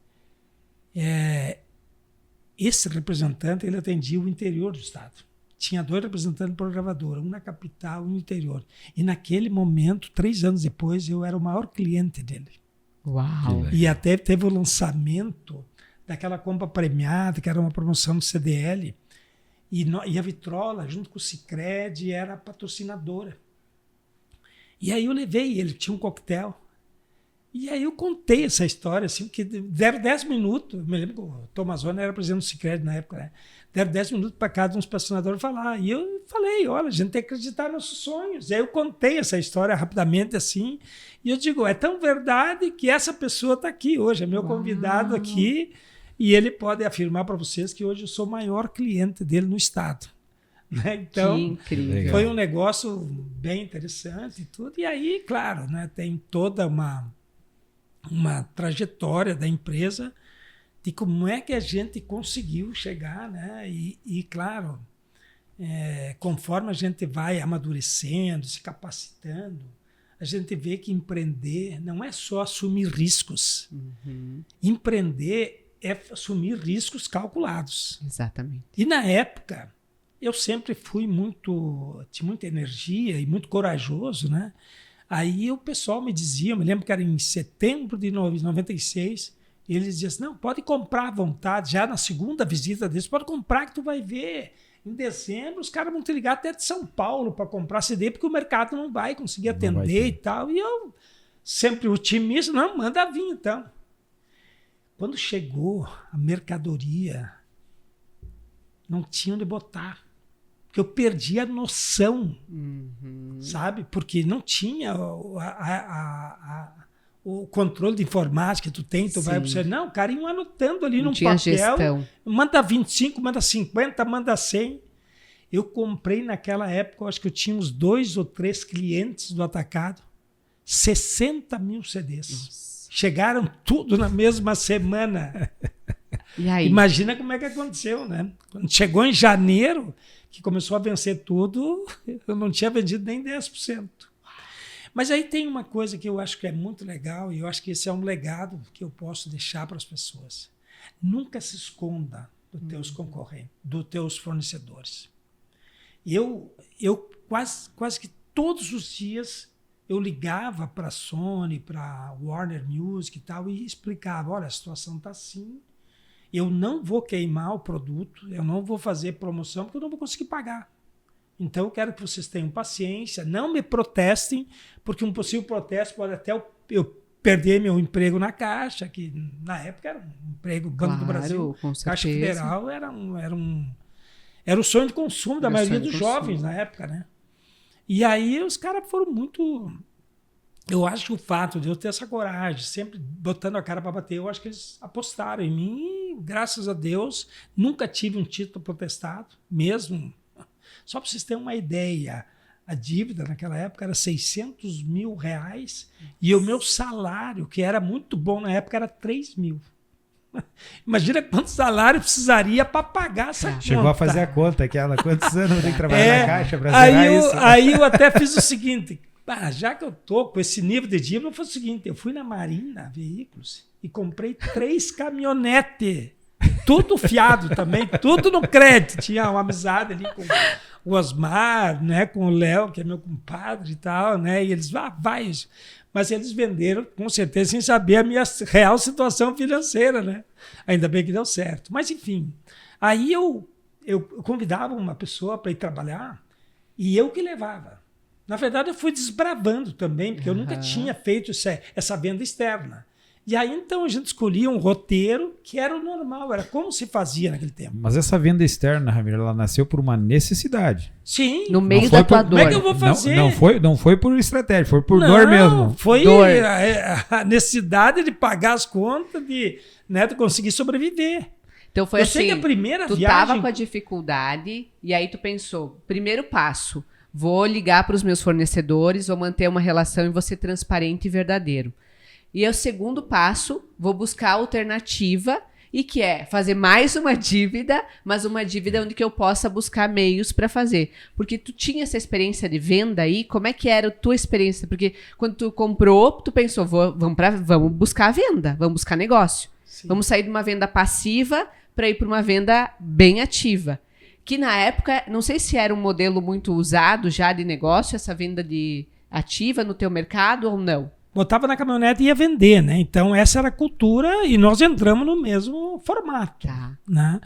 esse representante ele atendia o interior do estado. Tinha 2 representantes por gravadora, um na capital e um no interior. E naquele momento, 3 anos depois, eu era o maior cliente dele. Uau! E até teve o lançamento daquela compra premiada, que era uma promoção do CDL. E a Vitrola, junto com o Sicredi, era a patrocinadora. E aí eu levei ele, tinha um coquetel. E aí eu contei essa história, assim, que deram 10 minutos. Eu me lembro que o Tomazoni era presidente do Sicredi na época, né? Deram 10 minutos para cada um dos patrocinadores falar. E eu falei, olha, a gente tem que acreditar nos nossos sonhos. E aí eu contei essa história rapidamente, assim. E eu digo, é tão verdade que essa pessoa está aqui hoje, é meu convidado aqui. E ele pode afirmar para vocês que hoje eu sou o maior cliente dele no estado. Né? Então, que incrível. Foi um negócio bem interessante e tudo. E aí, claro, né, tem toda uma trajetória da empresa de como é que a gente conseguiu chegar, né? E claro, conforme a gente vai amadurecendo, se capacitando, a gente vê que empreender não é só assumir riscos. Empreender é assumir riscos calculados. Exatamente. E na época, eu sempre fui tinha muita energia e muito corajoso, né? Aí o pessoal me dizia, eu me lembro que era em setembro de 96, eles diziam assim, não, pode comprar à vontade, já na segunda visita deles, pode comprar que tu vai ver. Em dezembro, os caras vão te ligar até de São Paulo para comprar CD, porque o mercado não vai conseguir atender e tal. E eu, sempre otimista, não, manda vir então. Quando chegou a mercadoria, não tinha onde botar. Porque eu perdi a noção, sabe? Porque não tinha o controle de informática que tu tem, tu vai observar. Não, o cara ia anotando ali num papel. Gestão. Manda 25, manda 50, manda 100. Eu comprei naquela época, eu acho que eu tinha uns 2 ou 3 clientes do atacado, 60 mil CDs. Nossa. Chegaram tudo na mesma semana. E aí? Imagina como é que aconteceu, né? Quando chegou em janeiro, que começou a vencer tudo, eu não tinha vendido nem 10%. Mas aí tem uma coisa que eu acho que é muito legal, e eu acho que esse é um legado que eu posso deixar para as pessoas. Nunca se esconda dos teus concorrentes, dos teus fornecedores. Eu quase que todos os dias eu ligava para a Sony, para Warner Music e tal, e explicava, olha, a situação está assim, eu não vou queimar o produto, eu não vou fazer promoção, porque eu não vou conseguir pagar. Então, eu quero que vocês tenham paciência, não me protestem, porque um possível protesto pode até eu perder meu emprego na Caixa, que na época era um emprego Banco do Brasil, Caixa Federal, era o sonho de consumo da maioria dos jovens na época, né? E aí os caras foram muito... Eu acho que o fato de eu ter essa coragem, sempre botando a cara para bater, eu acho que eles apostaram em mim e, graças a Deus, nunca tive um título protestado, mesmo... Só para vocês terem uma ideia, a dívida naquela época era R$600 mil e o meu salário, que era muito bom na época, era 3 mil. Imagina quanto salário precisaria para pagar essa conta. Chegou a fazer a conta, quantos anos eu tenho que trabalhar na Caixa para zerar isso? Aí eu até fiz o seguinte, já que eu tô com esse nível de dívida, eu fiz o seguinte, eu fui na Marina Veículos e comprei 3 caminhonetes. Tudo fiado também, tudo no crédito. Tinha uma amizade ali com o Osmar, né, com o Léo, que é meu compadre e tal, né? E eles, vai. Mas eles venderam, com certeza, sem saber a minha real situação financeira, né? Ainda bem que deu certo. Mas, enfim, aí eu convidava uma pessoa para ir trabalhar e eu que levava. Na verdade, eu fui desbravando também, porque eu nunca tinha feito essa venda externa. E aí, então, a gente escolhia um roteiro que era o normal, era como se fazia naquele tempo. Mas essa venda externa, Ramiro, ela nasceu por uma necessidade. Sim. No meio da tua dor. Como é que eu vou fazer? Não foi por estratégia, foi por dor mesmo. Foi a necessidade de pagar as contas, de conseguir sobreviver. Então foi assim, sei que a primeira tu viagem... tava com a dificuldade e aí tu pensou, primeiro passo, vou ligar para os meus fornecedores, vou manter uma relação e vou ser transparente e verdadeiro. E o segundo passo, vou buscar alternativa, e que é fazer mais uma dívida, mas uma dívida onde que eu possa buscar meios para fazer. Porque tu tinha essa experiência de venda aí, como é que era a tua experiência? Porque quando tu comprou, tu pensou, vamos buscar a venda, vamos buscar negócio. Sim. Vamos sair de uma venda passiva para ir para uma venda bem ativa. Que na época, não sei se era um modelo muito usado já de negócio, essa venda de ativa no teu mercado ou não. Botava na caminhonete e ia vender, né? Então, essa era a cultura e nós entramos no mesmo formato. Tá. Né?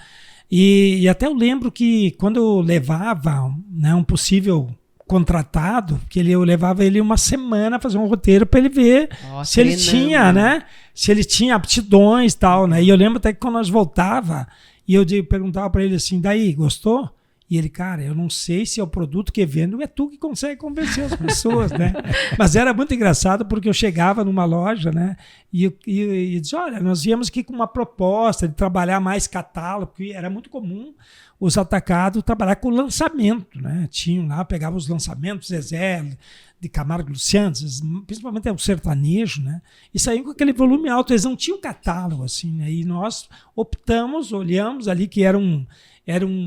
E até eu lembro que quando eu levava, né, um possível contratado, que eu levava ele uma semana a fazer um roteiro para ele ver se ele tinha, né? Se ele tinha aptidões e tal, né? E eu lembro até que quando nós voltava, e eu perguntava para ele assim, daí, gostou? E ele, cara, eu não sei se é o produto que vendo, é tu que consegue convencer as pessoas, né? Mas era muito engraçado porque eu chegava numa loja, né? E dizia, olha, nós viemos aqui com uma proposta de trabalhar mais catálogo, porque era muito comum os atacados trabalhar com lançamento, né? Tinham lá, pegavam os lançamentos, Zezé, de Camargo e Luciano, principalmente o sertanejo, né? E saíam com aquele volume alto, eles não tinham catálogo, assim, né? E nós olhamos ali que era um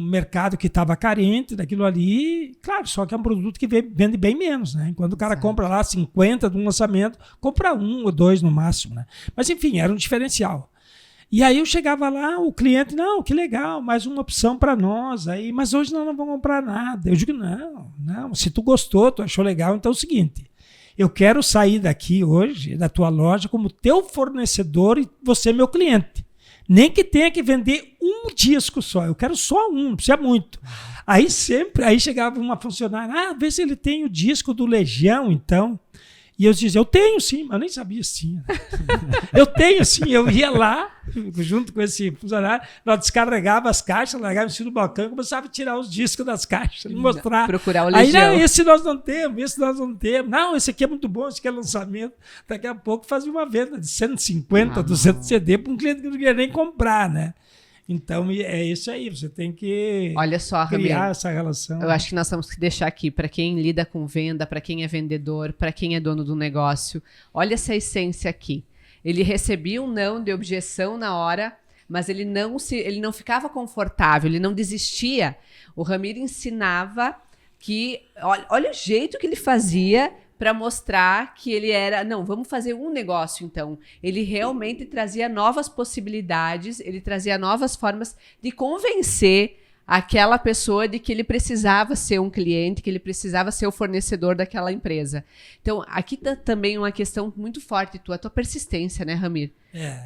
mercado que estava carente daquilo ali, claro, só que é um produto que vende bem menos, né? Enquanto o cara compra lá 50 de um lançamento, compra 1 ou 2 no máximo, né? Mas enfim, era um diferencial. E aí eu chegava lá, o cliente, não, que legal, mais uma opção para nós, aí, mas hoje nós não vamos comprar nada. Eu digo, não, se tu gostou, tu achou legal, então é o seguinte, eu quero sair daqui hoje, da tua loja, como teu fornecedor e você meu cliente. Nem que tenha que vender um disco só, eu quero só um, não precisa muito. Aí chegava uma funcionária, vê se ele tem o disco do Legião, então. E eu dizia, eu tenho sim, mas eu nem sabia se tinha. Eu tenho sim, eu ia lá, junto com esse funcionário, nós descarregava as caixas, largava em cima do balcão e começava a tirar os discos das caixas, mostrar. Procurar o Legião. Aí, não, esse nós não temos. Não, esse aqui é muito bom, esse aqui é lançamento. Daqui a pouco fazia uma venda de 150, 200 CD para um cliente que não queria nem comprar, né? Então, é isso aí, você tem que Olha só, criar Ramiro, essa relação. eu acho que nós temos que deixar aqui, para quem lida com venda, para quem é vendedor, para quem é dono do negócio, olha essa essência aqui. Ele recebia um não de objeção na hora, mas ele não ficava confortável, ele não desistia. O Ramiro ensinava que, olha o jeito que ele fazia para mostrar que ele era, não, vamos fazer um negócio então. Ele realmente trazia novas possibilidades, ele trazia novas formas de convencer aquela pessoa de que ele precisava ser um cliente, que ele precisava ser o fornecedor daquela empresa. Então, aqui tá também uma questão muito forte, a tua persistência, né, Ramiro?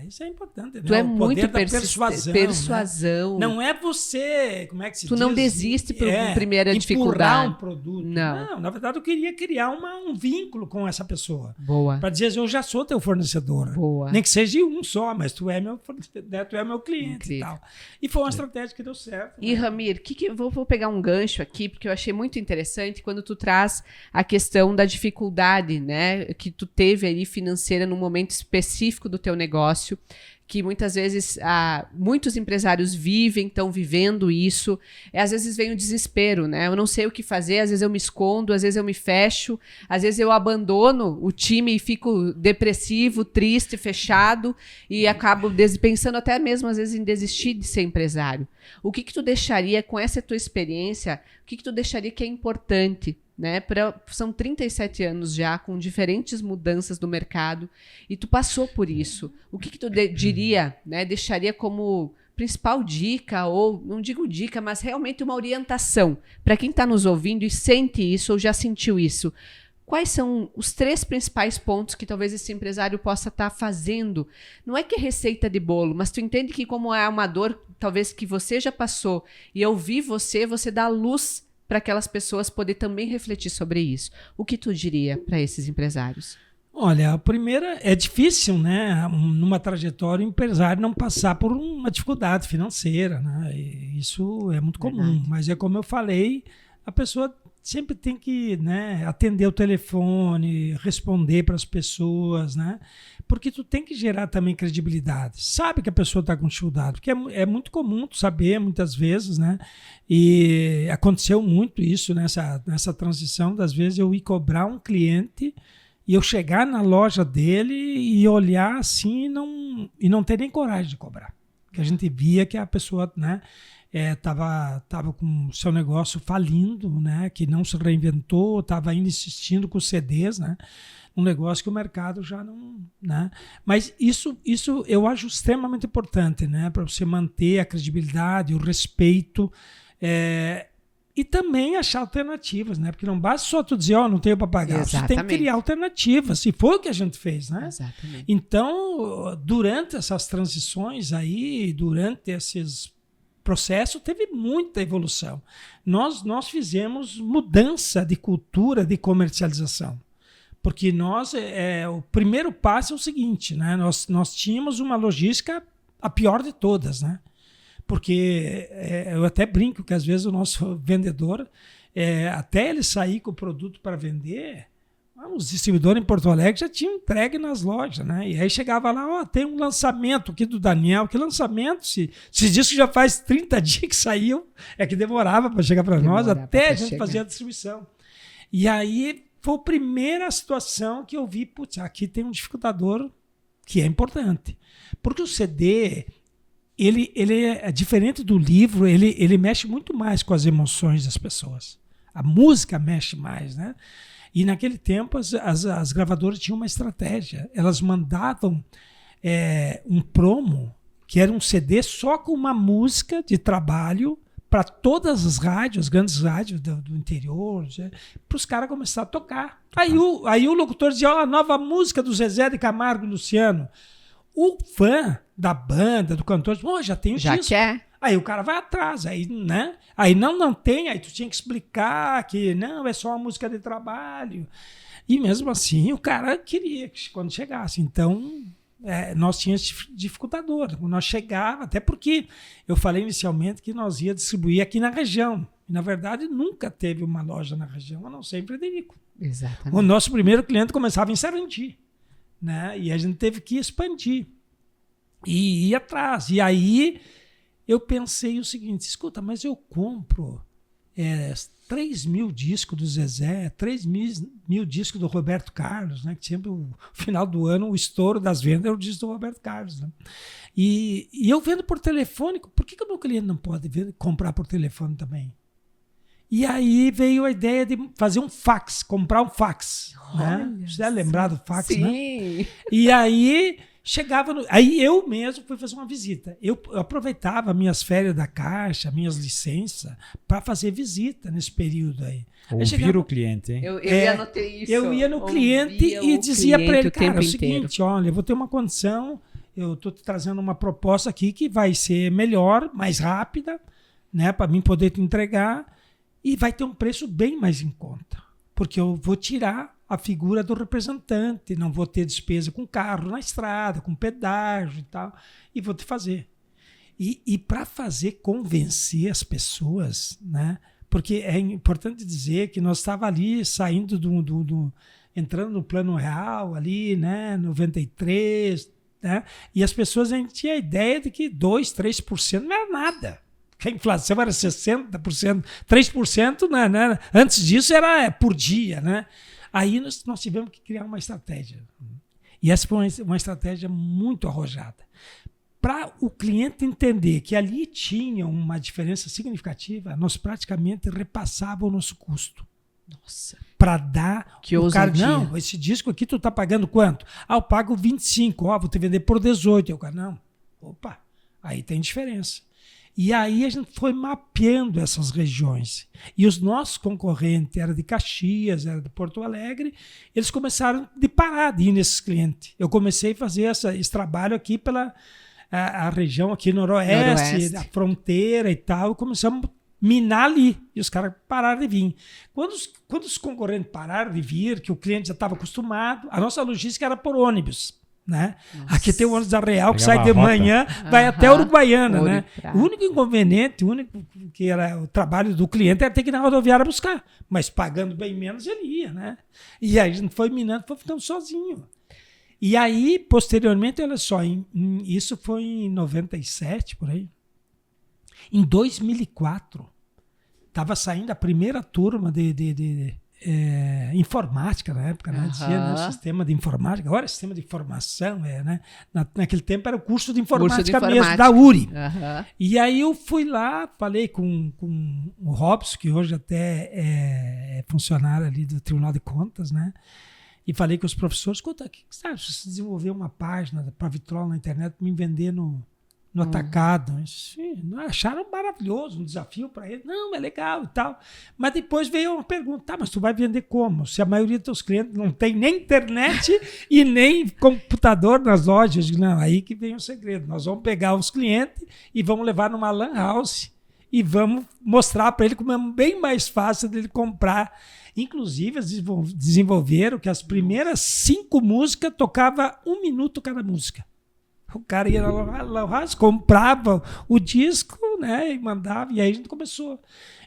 Isso é importante. Tu é o muito poder da persuasão. Persuasão. Né? Não é você, como é que se diz? Tu não desiste por primeira Empurrar dificuldade. um produto. Não, na verdade eu queria criar um vínculo com essa pessoa. Boa. Para dizer, eu já sou teu fornecedor. Boa. Nem que seja um só, mas tu é meu fornecedor, né? Tu é meu cliente. Incrível. E tal. E foi uma estratégia que deu certo. E, Ramiro, vou pegar um gancho aqui, porque eu achei muito interessante quando tu traz a questão da dificuldade, né, que tu teve aí financeira num momento específico do teu negócio, que muitas vezes muitos empresários estão vivendo isso. Às vezes vem o desespero, né? Eu não sei o que fazer, às vezes eu me escondo, às vezes eu me fecho, às vezes eu abandono o time e fico depressivo, triste, fechado e acabo pensando até mesmo às vezes em desistir de ser empresário. O que tu deixaria com essa tua experiência? O que tu deixaria que é importante? Né? São 37 anos já, com diferentes mudanças do mercado, e tu passou por isso. O que tu diria, né? Deixaria como principal dica, ou não digo dica, mas realmente uma orientação para quem está nos ouvindo e sente isso ou já sentiu isso? Quais são os 3 principais pontos que talvez esse empresário possa estar fazendo? Não é que é receita de bolo, mas tu entende que como é uma dor, talvez que você já passou, e ouvir você dá luz para aquelas pessoas poder também refletir sobre isso. O que tu diria para esses empresários? Olha, a primeira é difícil, né? Numa trajetória, o empresário não passar por uma dificuldade financeira, né? E isso é muito comum. Mas é como eu falei, a pessoa sempre tem que, né, atender o telefone, responder para as pessoas, né? Porque tu tem que gerar também credibilidade. Sabe que a pessoa está com dificuldade, porque é muito comum tu saber muitas vezes, né? E aconteceu muito isso nessa transição, das vezes eu ir cobrar um cliente e eu chegar na loja dele e olhar assim e não ter nem coragem de cobrar. Porque a gente via que a pessoa, né, tava com o seu negócio falindo, né, que não se reinventou, estava ainda insistindo com os CDs, né, um negócio que o mercado já não, né, mas isso eu acho extremamente importante, né, para você manter a credibilidade, o respeito, e também achar alternativas, né, porque não basta só tu dizer, não tenho para pagar, Exatamente. Você tem que criar alternativas, e foi o que a gente fez, né. Exatamente. Então, durante essas transições aí, durante esses processo teve muita evolução. Nós fizemos mudança de cultura de comercialização, porque o primeiro passo é o seguinte, né? Nós tínhamos uma logística a pior de todas, né? Porque eu até brinco que às vezes o nosso vendedor, até ele sair com o produto para vender, os distribuidores em Porto Alegre já tinham entregue nas lojas, né? E aí chegava lá, tem um lançamento aqui do Daniel. Que lançamento? Se diz que já faz 30 dias que saiu, que demorava para chegar para nós, até a gente fazer a distribuição. E aí foi a primeira situação que eu vi, putz, aqui tem um dificultador que é importante. Porque o CD, ele é diferente do livro, ele mexe muito mais com as emoções das pessoas. A música mexe mais, né? E naquele tempo as gravadoras tinham uma estratégia. Elas mandavam um promo, que era um CD só com uma música de trabalho para todas as rádios, as grandes rádios do interior, para os caras começarem a tocar. Aí o locutor dizia, a nova música do Zezé de Camargo e Luciano. O fã da banda, do cantor, já tem o Já disco. quer? Aí o cara vai atrás, aí, né? Aí não tem, aí tu tinha que explicar que não, é só uma música de trabalho. E mesmo assim, o cara queria que quando chegasse. Então, nós tínhamos dificultador. Quando nós chegava, até porque eu falei inicialmente que nós ia distribuir aqui na região. E, na verdade, nunca teve uma loja na região, a não ser em Frederico. Exatamente. O nosso primeiro cliente começava em Sarandi, né? E a gente teve que expandir e ir atrás. E aí eu pensei o seguinte, escuta, mas eu compro 3 mil discos do Zezé, 3 mil discos do Roberto Carlos, né? Que sempre no final do ano o estouro das vendas é o disco do Roberto Carlos, né? E eu vendo por telefone, por que o meu cliente não pode comprar por telefone também? E aí veio a ideia de fazer um fax, comprar um fax. Né? Você deve lembrar do fax, sim, né? E aí chegava... Aí eu mesmo fui fazer uma visita. Eu aproveitava minhas férias da Caixa, minhas licenças, para fazer visita nesse período aí. Ouvir o cliente, hein? Eu anotei isso. Eu ia no cliente e dizia para ele, cara, é o seguinte, olha, eu vou ter uma condição, eu estou te trazendo uma proposta aqui que vai ser melhor, mais rápida, né, para mim poder te entregar, e vai ter um preço bem mais em conta, porque eu vou tirar a figura do representante, não vou ter despesa com carro na estrada, com pedágio e tal, e vou te fazer. E para fazer convencer as pessoas, né? Porque é importante dizer que nós estávamos ali saindo entrando no Plano Real ali, né? 93, né? E as pessoas, a gente tinha a ideia de que 2%, 3% não era nada. Que a inflação era 60%, 3%, né? Antes disso era por dia, né? Aí nós tivemos que criar uma estratégia. E essa foi uma estratégia muito arrojada. Para o cliente entender que ali tinha uma diferença significativa, nós praticamente repassávamos o nosso custo. Nossa. Para dar que o cara, ousadia. não, esse disco aqui tu tá pagando quanto? Eu pago 25, vou te vender por 18. Eu, cara, não, opa, aí tem diferença. E aí a gente foi mapeando essas regiões. E os nossos concorrentes, era de Caxias, era de Porto Alegre, eles começaram de parar de ir nesses clientes. Eu comecei a fazer esse trabalho aqui pela a região aqui noroeste, a fronteira e tal, começamos a minar ali. E os caras pararam de vir. Quando os concorrentes pararam de vir, que o cliente já estava acostumado, a nossa logística era por ônibus. Né? Aqui tem o ônibus da Real que sai de manhã, vai até Uruguaiana, né? O único inconveniente, que era o trabalho do cliente era ter que ir na rodoviária buscar, mas pagando bem menos ele ia, né? E aí a gente foi minando, foi ficando sozinho. E aí, posteriormente, olha só, isso foi em 97, por aí. Em 2004, estava saindo a primeira turma de informática na época, né? Tinha sistema de informática, agora é sistema de informação, né? Naquele tempo era o curso de informática, mesmo, da URI. E aí eu fui lá, falei com o Robson, que hoje até é funcionário ali do Tribunal de Contas, né? E falei com os professores, escuta, o que você acha se desenvolver uma página para Vitrola na internet para me vender no atacado? Acharam maravilhoso, um desafio para eles. Não, é legal e tal. Mas depois veio uma pergunta, mas tu vai vender como? Se a maioria dos teus clientes não tem nem internet e nem computador nas lojas. Não, aí que vem o segredo. Nós vamos pegar os clientes e vamos levar numa lan house e vamos mostrar para ele como é bem mais fácil dele comprar. Inclusive, eles desenvolveram que as primeiras 5 músicas tocava 1 minuto cada música. O cara ia lá, comprava o disco, né, e mandava, e aí a gente começou.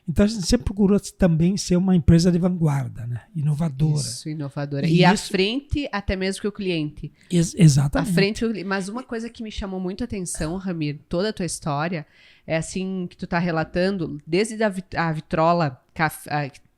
Então a gente sempre procurou também ser uma empresa de vanguarda, né, inovadora. Isso, inovadora. E à frente até mesmo que o cliente. Exatamente. À frente, mas uma coisa que me chamou muito a atenção, Ramir, toda a tua história, é assim que tu tá relatando, desde a vitrola,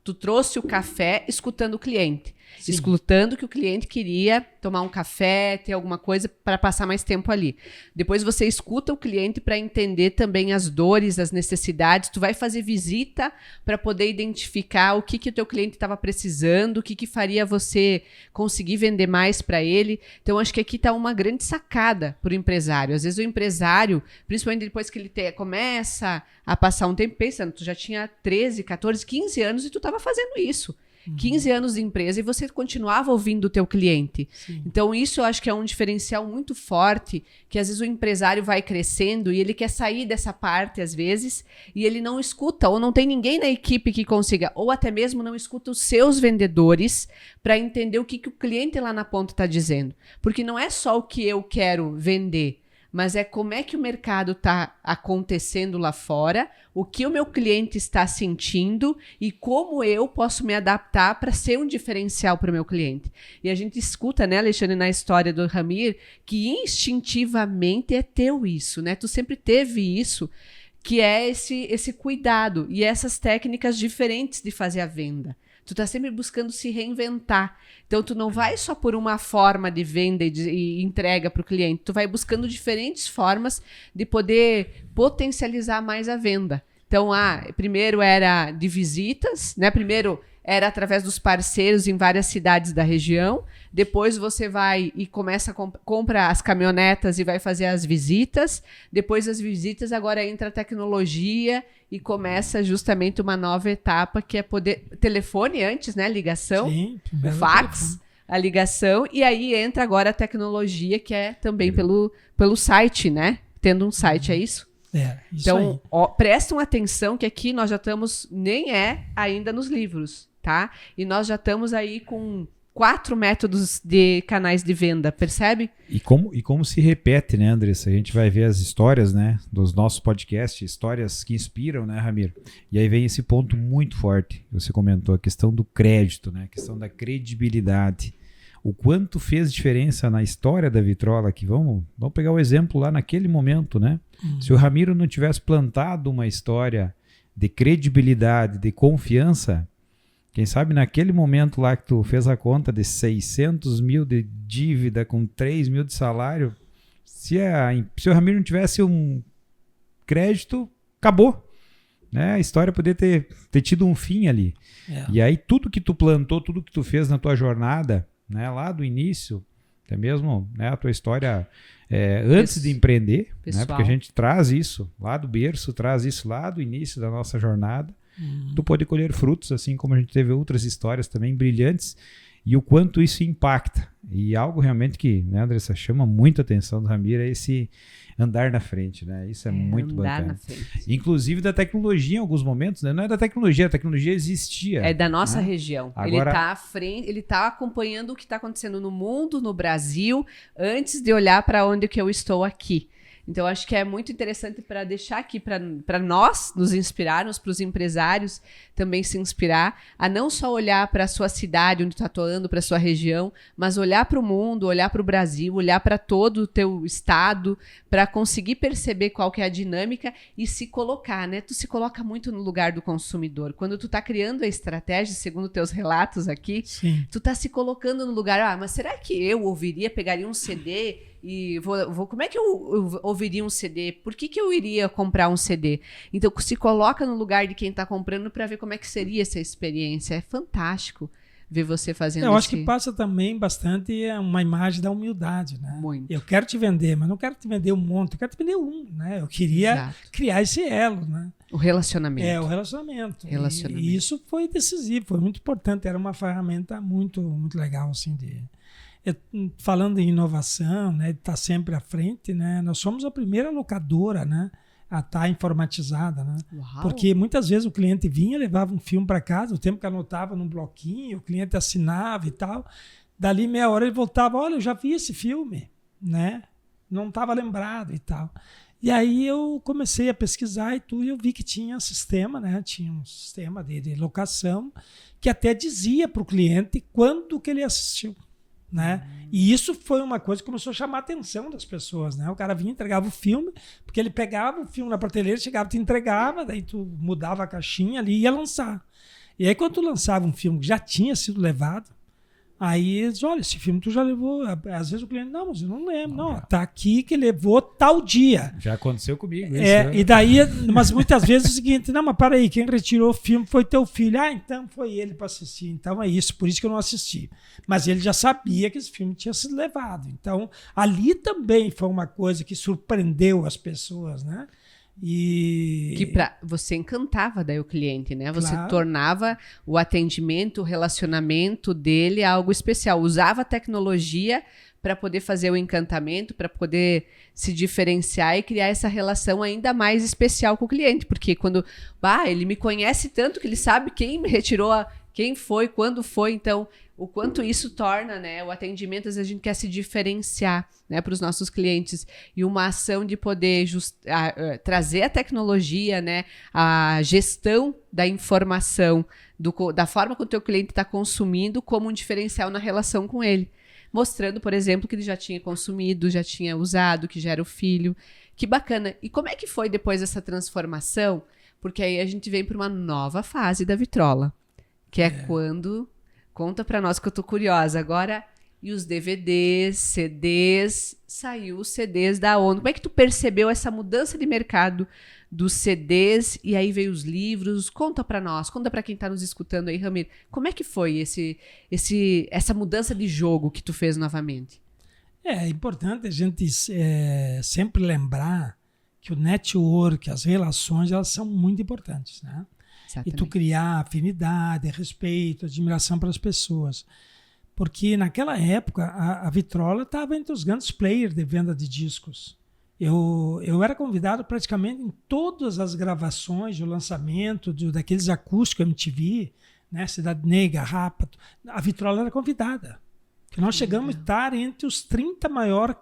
Tu trouxe o café escutando o cliente. Sim. Escutando que o cliente queria tomar um café, ter alguma coisa para passar mais tempo ali. Depois você escuta o cliente para entender também as dores, as necessidades. Tu vai fazer visita para poder identificar o que o teu cliente estava precisando, o que faria você conseguir vender mais para ele. Então, acho que aqui está uma grande sacada para o empresário. Às vezes o empresário, principalmente depois que ele começa a passar um tempo pensando, tu já tinha 13, 14, 15 anos e tu estava fazendo isso. 15 anos de empresa e você continuava ouvindo o teu cliente. Sim. Então, isso eu acho que é um diferencial muito forte, que às vezes o empresário vai crescendo e ele quer sair dessa parte, às vezes, e ele não escuta, ou não tem ninguém na equipe que consiga, ou até mesmo não escuta os seus vendedores para entender o que o cliente lá na ponta está dizendo. Porque não é só o que eu quero vender, mas é como é que o mercado está acontecendo lá fora, o que o meu cliente está sentindo e como eu posso me adaptar para ser um diferencial para o meu cliente. E a gente escuta, né, Alexandre, na história do Ramir, que instintivamente é teu isso, né? Tu sempre teve isso, que é esse cuidado e essas técnicas diferentes de fazer a venda. Tu tá sempre buscando se reinventar. Então, tu não vai só por uma forma de venda e entrega para o cliente. Tu vai buscando diferentes formas de poder potencializar mais a venda. Então, primeiro era de visitas, né? Primeiro era através dos parceiros em várias cidades da região. Depois você vai e começa compra as caminhonetas e vai fazer as visitas. Depois das visitas, agora entra a tecnologia e começa justamente uma nova etapa, que é poder... Telefone antes, né? Ligação. Sim, o fax, a ligação. E aí entra agora a tecnologia, que é também pelo site, né? Tendo um site, é isso? Isso então, prestam atenção que aqui nós já estamos... Nem ainda nos livros, tá? E nós já estamos aí com 4 métodos de canais de venda, percebe? E como se repete, né, Andressa? A gente vai ver as histórias, né, dos nossos podcasts, histórias que inspiram, né, Ramiro? E aí vem esse ponto muito forte, você comentou, a questão do crédito, né, a questão da credibilidade. O quanto fez diferença na história da Vitrola, que vamos pegar o exemplo lá naquele momento, né? Se o Ramiro não tivesse plantado uma história de credibilidade, de confiança, quem sabe naquele momento lá que tu fez a conta de 600 mil de dívida com 3 mil de salário, se o Ramiro não tivesse um crédito, acabou. Né? A história poderia ter tido um fim ali. E aí tudo que tu plantou, tudo que tu fez na tua jornada, né, lá do início, até mesmo, né, a tua história antes de empreender, né, porque a gente traz isso lá do berço, traz isso lá do início da nossa jornada, tu pode colher frutos, assim como a gente teve outras histórias também brilhantes, e o quanto isso impacta. E algo realmente que, né, Andressa, chama muito a atenção do Ramiro é esse andar na frente, né? Isso é muito bacana. Na frente. Inclusive da tecnologia em alguns momentos, né? Não é da tecnologia, a tecnologia existia. É da nossa região. Agora... Ele está à frente, ele está acompanhando o que está acontecendo no mundo, no Brasil, antes de olhar para onde que eu estou aqui. Então, acho que é muito interessante para deixar aqui para nós nos inspirarmos, para os empresários também se inspirar, a não só olhar para a sua cidade, onde está atuando, para a sua região, mas olhar para o mundo, olhar para o Brasil, olhar para todo o teu estado, para conseguir perceber qual que é a dinâmica e se colocar, né? Tu se coloca muito no lugar do consumidor. Quando tu está criando a estratégia, segundo teus relatos aqui, Sim. tu está se colocando no lugar, mas será que eu pegaria um CD... E como é que eu ouviria um CD? Por que eu iria comprar um CD? Então, se coloca no lugar de quem está comprando para ver como é que seria essa experiência. É fantástico ver você fazendo isso. Eu acho que passa também bastante uma imagem da humildade, né? Muito. Eu quero te vender, mas não quero te vender um monte, eu quero te vender um, né? Eu queria criar esse elo, né? O relacionamento. O relacionamento. Relacionamento. E isso foi decisivo, foi muito importante. Era uma ferramenta muito, muito legal, assim, falando em inovação, né, de estar sempre à frente, né, nós somos a primeira locadora, né, a estar informatizada, né, porque muitas vezes o cliente vinha, levava um filme para casa, o tempo que anotava num bloquinho, o cliente assinava e tal, dali meia hora ele voltava, olha, eu já vi esse filme, né, não estava lembrado e tal. E aí eu comecei a pesquisar e tudo, e eu vi que tinha sistema, né, tinha um sistema de locação que até dizia para o cliente quando que ele assistiu. Né? E isso foi uma coisa que começou a chamar a atenção das pessoas, né? O cara vinha, entregava o filme, porque ele pegava o filme na prateleira, chegava, te entregava, daí tu mudava a caixinha ali e ia lançar. E aí, quando tu lançava um filme que já tinha sido levado, aí eles, olha, esse filme tu já levou. Às vezes o cliente, não, mas eu não lembro. Não, tá aqui que levou tal dia. Já aconteceu comigo isso. E daí, mas muitas vezes é o seguinte, não, mas peraí, quem retirou o filme foi teu filho. Ah, então foi ele para assistir. Então é isso, por isso que eu não assisti. Mas ele já sabia que esse filme tinha sido levado. Então, ali também foi uma coisa que surpreendeu as pessoas, né? Que você encantava daí o cliente, né? Você Claro. tornava o atendimento, o relacionamento dele algo especial. Usava a tecnologia para poder fazer o encantamento, para poder se diferenciar e criar essa relação ainda mais especial com o cliente. Porque quando ele me conhece tanto que ele sabe quem me retirou, quem foi, quando foi, então o quanto isso torna, né? O atendimento, às vezes a gente quer se diferenciar, né, para os nossos clientes. E uma ação de poder trazer a tecnologia, né, a gestão da informação, da forma que o teu cliente está consumindo, como um diferencial na relação com ele. Mostrando, por exemplo, que ele já tinha consumido, já tinha usado, que já era o filho. Que bacana. E como é que foi depois dessa transformação? Porque aí a gente vem para uma nova fase da Vitrola, que é quando... Conta para nós que eu tô curiosa agora. E os DVDs, CDs, saiu os CDs da ONU. Como é que tu percebeu essa mudança de mercado dos CDs e aí veio os livros? Conta para nós, conta para quem tá nos escutando aí, Ramiro. Como é que foi essa mudança de jogo que tu fez novamente? É importante a gente sempre lembrar que o network, as relações, elas são muito importantes, né? Exatamente. E tu criar afinidade, respeito, admiração para as pessoas. Porque naquela época a Vitrola estava entre os grandes players de venda de discos. Eu era convidado praticamente em todas as gravações, o lançamento daqueles acústicos MTV, né, Cidade Negra, Rápido. A Vitrola era convidada. Que nós chegamos a estar entre os 30 maiores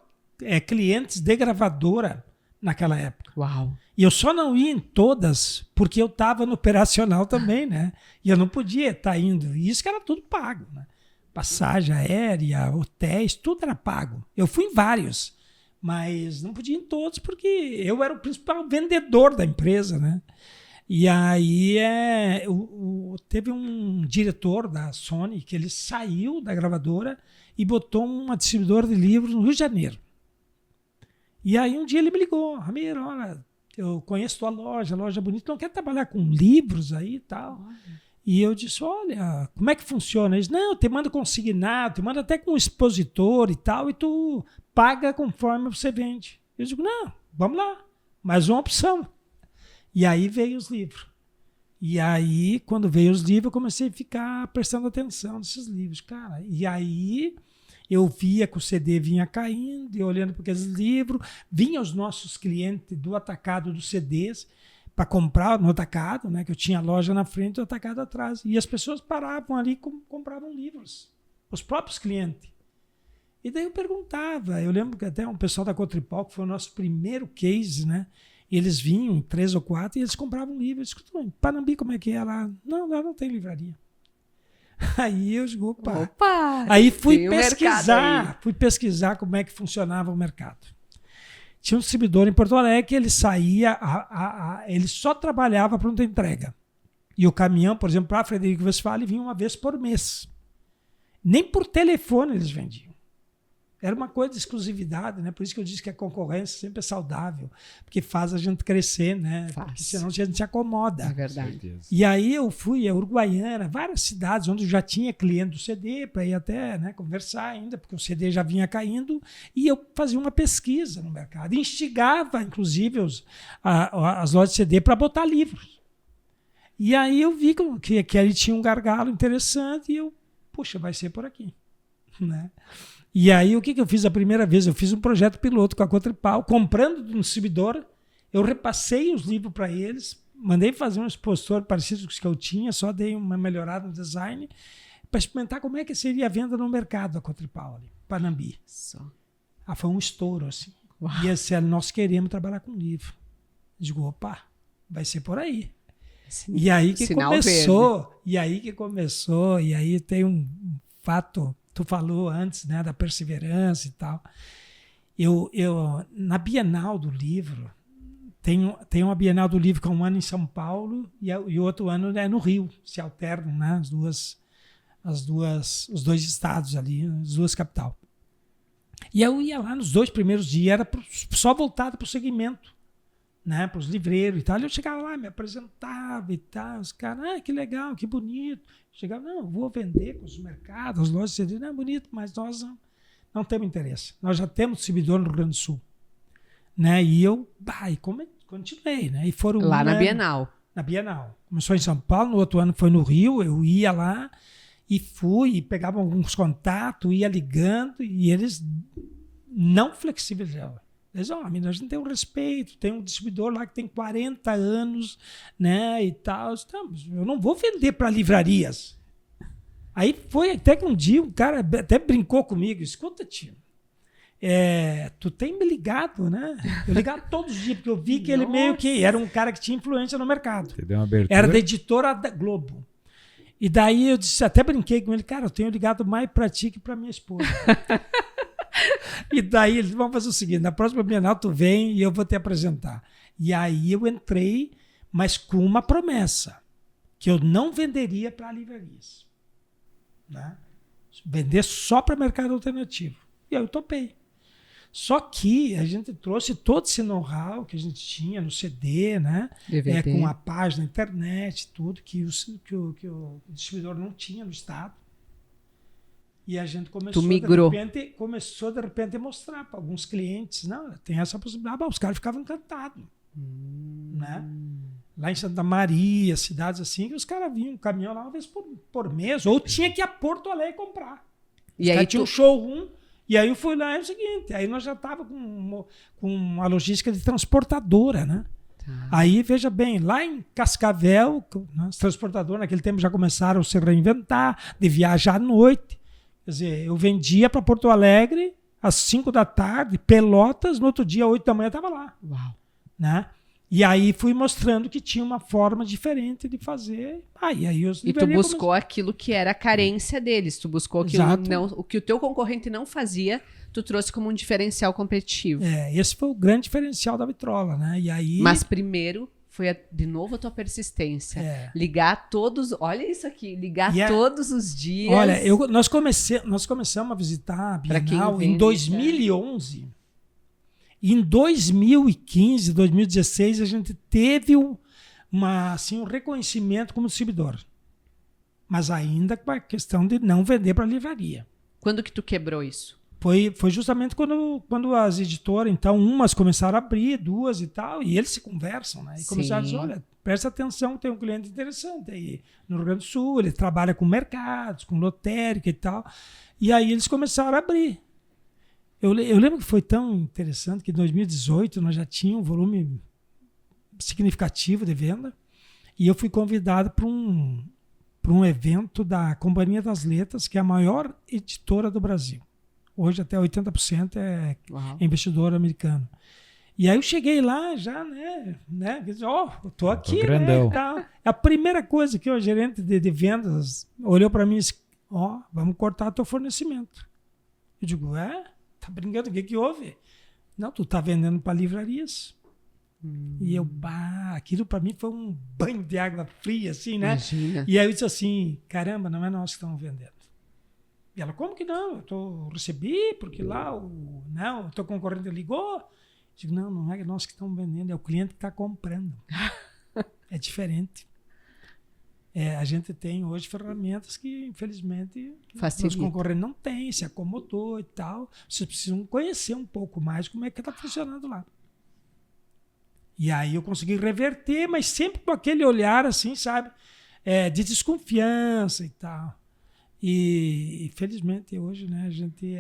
clientes de gravadora naquela época. Uau! E eu só não ia em todas porque eu estava no operacional também, né? E eu não podia estar indo. E isso que era tudo pago, né? Passagem aérea, hotéis, tudo era pago. Eu fui em vários, mas não podia ir em todos porque eu era o principal vendedor da empresa, né? E aí teve um diretor da Sony que ele saiu da gravadora e botou uma distribuidora de livros no Rio de Janeiro. E aí um dia ele me ligou, Ramiro, olha, eu conheço tua loja bonita, não quer trabalhar com livros aí e tal. E eu disse, olha, como é que funciona? Ele disse, não, eu te mando consignado, te mando até com um expositor e tal, e tu paga conforme você vende. Eu digo, não, vamos lá, mais uma opção. E aí veio os livros. E aí, quando veio os livros, eu comecei a ficar prestando atenção nesses livros, cara. E aí eu via que o CD vinha caindo, e olhando para aqueles livros, vinham os nossos clientes do atacado dos CDs para comprar no atacado, né, que eu tinha a loja na frente e o atacado atrás. E as pessoas paravam ali e compravam livros, os próprios clientes. E daí eu perguntava, eu lembro que até um pessoal da Cotripal, que foi o nosso primeiro case, né, eles vinham, 3 ou 4, e eles compravam livros. Eu disse, em Panambi, como é que é lá? Não, lá não tem livraria. Aí eu digo, opa. Aí fui pesquisar como é que funcionava o mercado. Tinha um distribuidor em Porto Alegre que ele saía, ele só trabalhava pronta entrega. E o caminhão, por exemplo, para Frederico Westphalen vinha uma vez por mês. Nem por telefone eles vendiam. Era uma coisa de exclusividade, né? Por isso que eu disse que a concorrência sempre é saudável, porque faz a gente crescer, né? Porque senão a gente se acomoda. É verdade. E aí eu fui a Uruguaiana, várias cidades onde eu já tinha cliente do CD, para ir até, né, conversar ainda, porque o CD já vinha caindo, e eu fazia uma pesquisa no mercado. Instigava, inclusive, as lojas de CD para botar livros. E aí eu vi que ali tinha um gargalo interessante, e eu, puxa, vai ser por aqui, né? E aí, o que eu fiz a primeira vez? Eu fiz um projeto piloto com a Cotripal, comprando de um distribuidor, eu repassei os livros para eles, mandei fazer um expositor parecido com os que eu tinha, só dei uma melhorada no design, para experimentar como é que seria a venda no mercado da Cotripal, ali, Panambi. Foi um estouro, assim. Uau. E assim, nós queremos trabalhar com livro. Eu digo, opa, vai ser por aí. E aí que começou, e aí tem um fato... Tu falou antes, né, da perseverança e tal. Eu na Bienal do Livro, tem uma Bienal do Livro que é um ano em São Paulo e outro ano é no Rio, se alternam, né? Os dois estados ali, as duas capitais. E eu ia lá nos 2 primeiros dias, era só voltado para o segmento, né? Para os livreiros e tal. Eu chegava lá, me apresentava e tal, os caras, que legal, que bonito. Chegava, não, eu vou vender com os mercados, as lojas, não é bonito, mas nós não temos interesse. Nós já temos distribuidor no Rio Grande do Sul. Né? E eu continuei, né? E foram lá na Bienal. Na Bienal. Começou em São Paulo, no outro ano foi no Rio, eu ia lá e fui, e pegava alguns contatos, ia ligando, e eles não flexibilizavam. Eles, a gente tem um respeito, tem um distribuidor lá que tem 40 anos, né, e tal. Eu não vou vender para livrarias. Aí foi até que um dia um cara até brincou comigo, escuta, tio, tu tem me ligado, né? Eu ligava todos os dias, porque eu vi que ele meio que era um cara que tinha influência no mercado. Você deu uma abertura? Era da editora da Globo. E daí eu disse, até brinquei com ele, cara, eu tenho ligado mais para ti que para minha esposa. E daí eles vão fazer o seguinte, na próxima Bienal tu vem e eu vou te apresentar. E aí eu entrei, mas com uma promessa, que eu não venderia para livrarias. Né? Vender só para mercado alternativo. E aí eu topei. Só que a gente trouxe todo esse know-how que a gente tinha no CD, né? Com a página, a internet, tudo que o distribuidor não tinha no estado. E a gente começou de repente a mostrar para alguns clientes, não, tem essa possibilidade. Os caras ficavam encantados. Né? Lá em Santa Maria, cidades assim, que os caras vinham um caminhão lá uma vez por mês, ou tinha que ir a Porto Alegre comprar. E aí tinha um showroom. E aí eu fui lá, é o seguinte, aí nós já estávamos com uma logística de transportadora, né? Tá. Aí, veja bem, lá em Cascavel, né, os transportadores naquele tempo já começaram a se reinventar, de viajar à noite. Quer dizer, eu vendia para Porto Alegre às 5 da tarde, Pelotas, no outro dia, 8 da manhã, estava lá. Uau. Né? E aí fui mostrando que tinha uma forma diferente de fazer. E tu buscou aquilo que era a carência deles. Tu buscou o que o teu concorrente não fazia, tu trouxe como um diferencial competitivo. Esse foi o grande diferencial da Vitrola, né? E aí... Mas primeiro foi de novo a tua persistência. Ligar todos... Olha isso aqui. Ligar todos os dias. Olha, nós começamos a visitar a Bienal em 2011. Em 2015, 2016, a gente teve um reconhecimento como distribuidor. Mas ainda com a questão de não vender para livraria. Quando que tu quebrou isso? Foi justamente quando as editoras, então, umas começaram a abrir, duas e tal, e eles se conversam, né? E começaram a dizer, olha, presta atenção, tem um cliente interessante aí no Rio Grande do Sul, ele trabalha com mercados, com lotérica e tal. E aí eles começaram a abrir. Eu lembro que foi tão interessante que em 2018 nós já tínhamos um volume significativo de venda e eu fui convidado para um evento da Companhia das Letras, que é a maior editora do Brasil. Hoje até 80% é investidor americano. E aí eu cheguei lá já, né eu tô aqui, grandão. Né, tá. A primeira coisa que o gerente de vendas olhou para mim e disse, vamos cortar teu fornecimento. Eu digo, tá brincando, o que houve? Não, tu tá vendendo para livrarias. E eu, aquilo para mim foi um banho de água fria, assim, né? Imagina. E aí eu disse assim, caramba, não é nós que estamos vendendo. E ela, como que não? Eu recebi, porque lá o teu concorrente ligou. Eu digo, não é nós que estamos vendendo, é o cliente que está comprando. É diferente. A gente tem hoje ferramentas que, infelizmente, os concorrentes não têm, se acomodou e tal. Vocês precisam conhecer um pouco mais como é que está funcionando lá. E aí eu consegui reverter, mas sempre com aquele olhar assim, sabe, de desconfiança e tal. E, infelizmente, hoje, né, a gente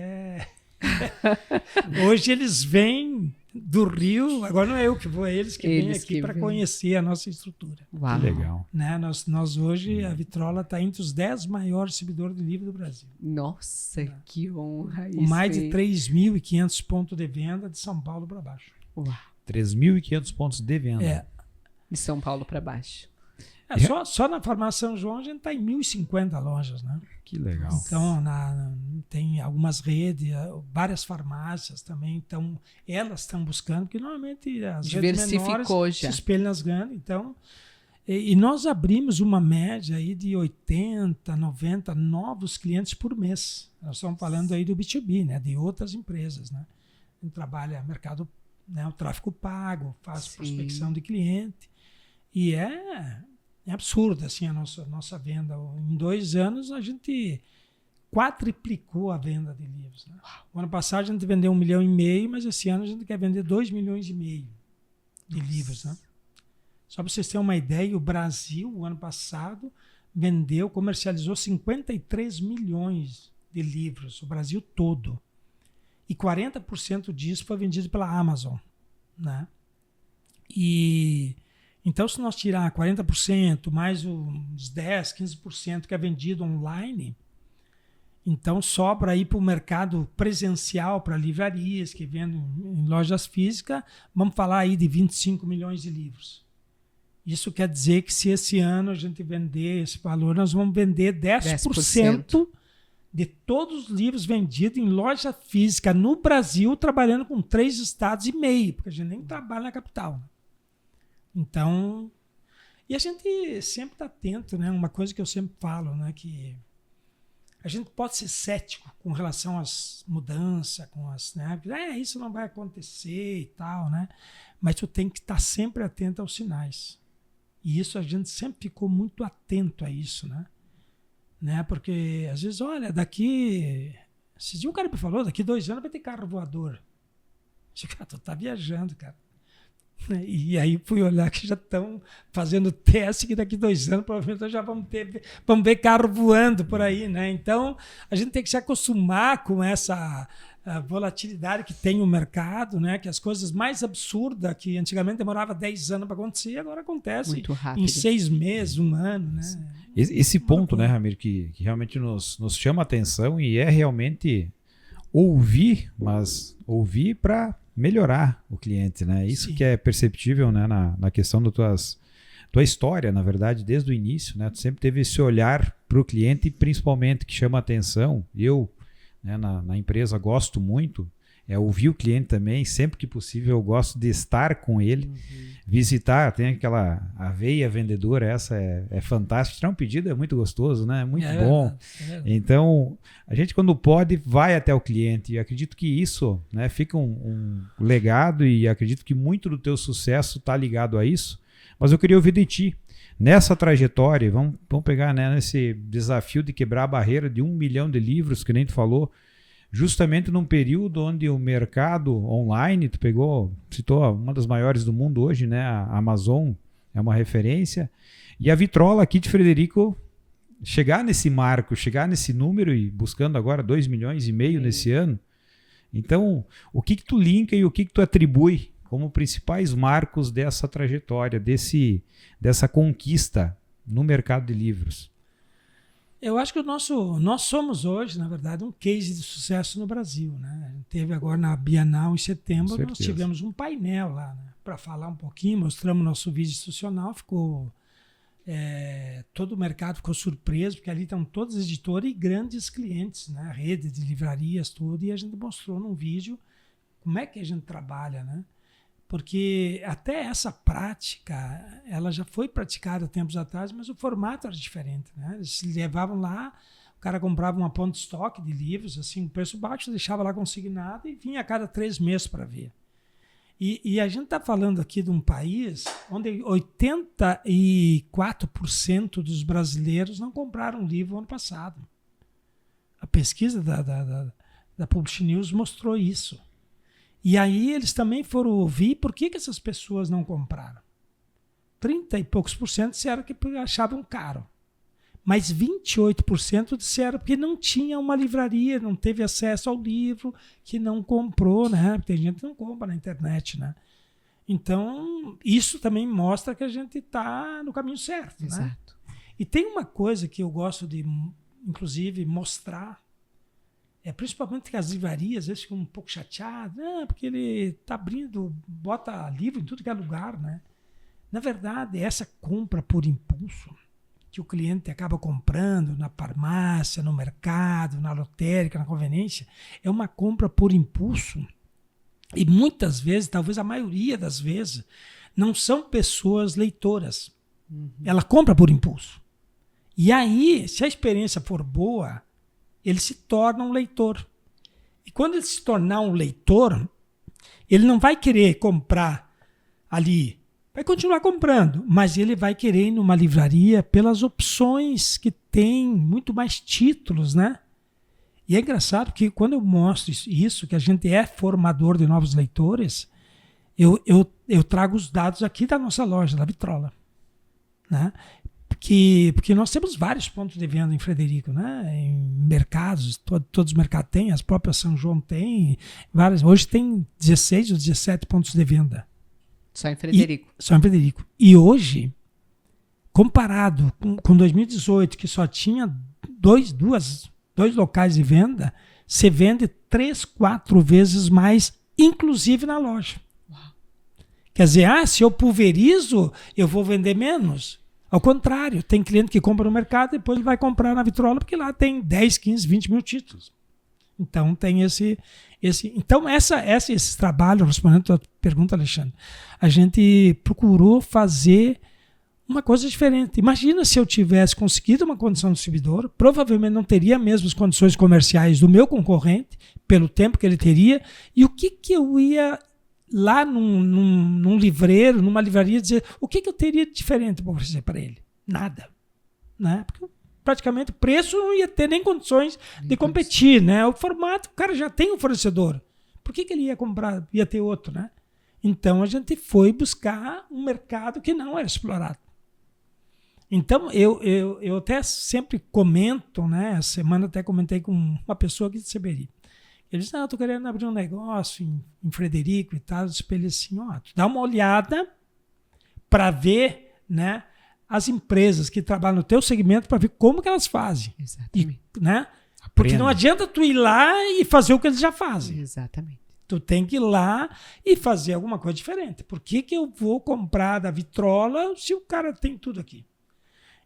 hoje eles vêm do Rio, agora não é eu que vou, é eles que vêm aqui para conhecer a nossa estrutura. Uau. Legal. Né? Nós hoje, a Vitrola está entre os 10 maiores distribuidores de livro do Brasil. Nossa, que honra isso. Com mais de 3.500 pontos de venda de São Paulo para baixo. Uau. 3.500 pontos de venda. De São Paulo para baixo. Só na Farmácia São João a gente está em 1.050 lojas, né? Que legal. Então, tem algumas redes, várias farmácias também, então elas estão buscando, porque normalmente as redes menores se espelham nas grandes, então... E nós abrimos uma média aí de 80, 90 novos clientes por mês. Nós estamos falando aí do B2B, né? De outras empresas, né? A gente trabalha mercado, né? O tráfego pago, faz prospecção de cliente, e é absurdo assim, a nossa venda. Em 2 anos a gente quadriplicou a venda de livros, né? O ano passado a gente vendeu 1,5 milhão, mas esse ano a gente quer vender 2,5 milhões de livros, né? Só para vocês terem uma ideia, o Brasil, o ano passado, comercializou 53 milhões de livros, o Brasil todo. E 40% disso foi vendido pela Amazon, né? E então, se nós tirar 40%, mais uns 10%, 15% que é vendido online, então sobra aí para o mercado presencial, para livrarias que vendem em lojas físicas, vamos falar aí de 25 milhões de livros. Isso quer dizer que se esse ano a gente vender esse valor, nós vamos vender 10% de todos os livros vendidos em loja física no Brasil, trabalhando com 3 estados e meio, porque a gente nem trabalha na capital. Então, e a gente sempre está atento, né? Uma coisa que eu sempre falo, né? Que a gente pode ser cético com relação às mudanças, né? Isso não vai acontecer e tal, né? Mas tu tem que estar sempre atento aos sinais. E isso a gente sempre ficou muito atento a isso, né? Porque às vezes, olha, esses dias um cara me falou, daqui 2 anos vai ter carro voador. Eu disse, cara, tu tá viajando, cara. E aí fui olhar que já estão fazendo teste que daqui 2 anos provavelmente já vamos ver carro voando por aí, né? Então a gente tem que se acostumar com essa volatilidade que tem o mercado, né? Que as coisas mais absurdas que antigamente demorava 10 anos para acontecer, agora acontece muito rápido, em 6 meses, 1 ano, né? Esse ponto, né, Ramiro, que realmente nos chama a atenção e é realmente ouvir, mas ouvir para melhorar o cliente, né? Isso que é perceptível, né, na questão da tua história, na verdade, desde o início, né? Tu sempre teve esse olhar para o cliente, principalmente que chama a atenção. Eu, né, na empresa gosto muito, ouvir o cliente também, sempre que possível eu gosto de estar com ele, visitar, tem aquela veia vendedora, essa é fantástica, tirar um pedido é muito gostoso, né? É muito bom. Então, a gente quando pode, vai até o cliente, e acredito que isso, né, fica um legado, e acredito que muito do teu sucesso está ligado a isso, mas eu queria ouvir de ti, nessa trajetória, vamos pegar, né, nesse desafio de quebrar a barreira de 1 milhão de livros, que nem tu falou, justamente num período onde o mercado online, citou uma das maiores do mundo hoje, né? A Amazon é uma referência, e a Vitrola aqui de Frederico chegar nesse marco, chegar nesse número e buscando agora 2,5 milhões nesse ano. Então, o que tu linka e o que tu atribui como principais marcos dessa trajetória, dessa conquista no mercado de livros? Eu acho que nós somos hoje, na verdade, um case de sucesso no Brasil, né? A gente teve agora na Bienal em setembro, nós tivemos um painel lá, né, para falar um pouquinho, mostramos nosso vídeo institucional, todo o mercado ficou surpreso, porque ali estão todas as editoras e grandes clientes, né? Rede de livrarias, tudo, e a gente mostrou num vídeo como é que a gente trabalha, né? Porque até essa prática, ela já foi praticada tempos atrás, mas o formato era diferente, né? Eles levavam lá, o cara comprava uma ponta de estoque de livros, assim, um preço baixo, deixava lá consignado e vinha a cada 3 meses para ver. E a gente está falando aqui de um país onde 84% dos brasileiros não compraram livro ano passado. A pesquisa da Publish News mostrou isso. E aí eles também foram ouvir por que essas pessoas não compraram. 30 e poucos por cento disseram que achavam caro. Mas 28% disseram que não tinha uma livraria, não teve acesso ao livro, que não comprou, né? Tem gente que não compra na internet, né? Então, isso também mostra que a gente está no caminho certo, né? Exato. E tem uma coisa que eu gosto de, inclusive, mostrar, principalmente que as livrarias às vezes ficam um pouco chateadas, porque ele está abrindo, bota livro em tudo que é lugar, né? Na verdade, essa compra por impulso, que o cliente acaba comprando na farmácia, no mercado, na lotérica, na conveniência, é uma compra por impulso. E muitas vezes, talvez a maioria das vezes, não são pessoas leitoras. Ela compra por impulso. E aí, se a experiência for boa, ele se torna um leitor. E quando ele se tornar um leitor, ele não vai querer comprar ali, vai continuar comprando, mas ele vai querer ir numa livraria pelas opções que tem, muito mais títulos, né? E é engraçado que quando eu mostro isso, que a gente é formador de novos leitores, eu trago os dados aqui da nossa loja, da Vitrola, né? Porque nós temos vários pontos de venda em Frederico, né? Em mercados, todos os mercados têm, as próprias São João têm, várias. Hoje tem 16 ou 17 pontos de venda. Só em Frederico. Só em Frederico. E hoje, comparado com 2018, que só tinha dois locais de venda, você vende 3, 4 vezes mais, inclusive na loja. Uau. Quer dizer, se eu pulverizo, eu vou vender menos. Ao contrário, tem cliente que compra no mercado e depois ele vai comprar na Vitrola, porque lá tem 10, 15, 20 mil títulos. Então tem esse trabalho, respondendo a tua pergunta, Alexandre, a gente procurou fazer uma coisa diferente. Imagina se eu tivesse conseguido uma condição de distribuidor, provavelmente não teria mesmo as condições comerciais do meu concorrente, pelo tempo que ele teria, e o que eu ia lá num livreiro, numa livraria, dizer o que eu teria de diferente para oferecer para ele? Nada. Né? Porque praticamente o preço não ia ter nem condições de competir. Né? O formato, o cara já tem um fornecedor. Por que ele ia comprar, ia ter outro? Né? Então a gente foi buscar um mercado que não era explorado. Então eu até sempre comento, né? Essa semana até comentei com uma pessoa aqui de Seberi. Ele disse, estou querendo abrir um negócio em Frederico e tal. Eu disse para ele assim, dá uma olhada para ver, né, as empresas que trabalham no teu segmento para ver como que elas fazem. Exatamente. Né? Porque não adianta tu ir lá e fazer o que eles já fazem. Exatamente. Tu tem que ir lá e fazer alguma coisa diferente. Por que eu vou comprar da Vitrola se o cara tem tudo aqui?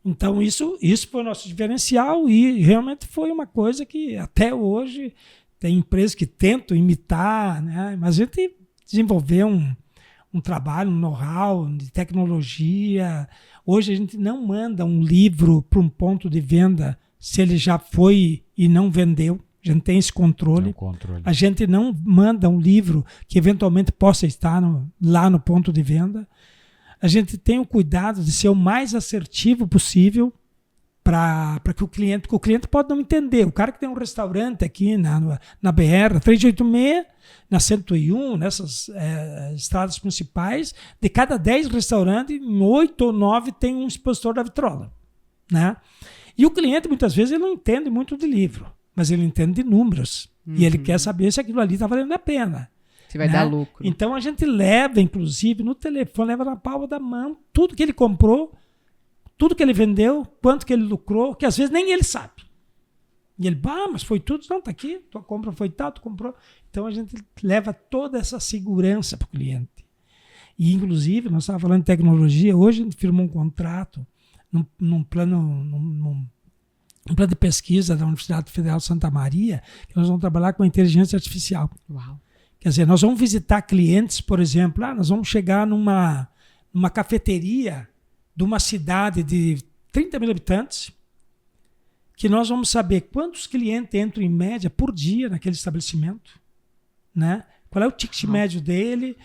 Então isso foi o nosso diferencial e realmente foi uma coisa que até hoje... Tem empresas que tentam imitar, né? Mas a gente desenvolveu um trabalho, um know-how de tecnologia. Hoje a gente não manda um livro para um ponto de venda se ele já foi e não vendeu. A gente tem esse controle. A gente não manda um livro que eventualmente possa estar lá no ponto de venda. A gente tem o cuidado de ser o mais assertivo possível para que o cliente pode não entender. O cara que tem um restaurante aqui na BR 386, na 101, nessas estradas principais, de cada 10 restaurantes, em 8 ou 9 tem um expositor da Vitrola. Né? E o cliente, muitas vezes, ele não entende muito de livro, mas ele entende de números. E ele quer saber se aquilo ali está valendo a pena. Se vai dar lucro. Então a gente leva, inclusive, no telefone, leva na palma da mão, tudo que ele comprou, tudo que ele vendeu, quanto que ele lucrou, que às vezes nem ele sabe. E ele, mas foi tudo? Não, tá aqui, tua compra foi tal, tu comprou. Então a gente leva toda essa segurança para o cliente. E inclusive, nós estávamos falando de tecnologia, hoje a gente firmou um contrato num plano de pesquisa da Universidade Federal de Santa Maria, que nós vamos trabalhar com a inteligência artificial. Uau. Quer dizer, nós vamos visitar clientes, por exemplo, nós vamos chegar numa cafeteria de uma cidade de 30 mil habitantes, que nós vamos saber quantos clientes entram em média por dia naquele estabelecimento, né? Qual é o ticket médio dele.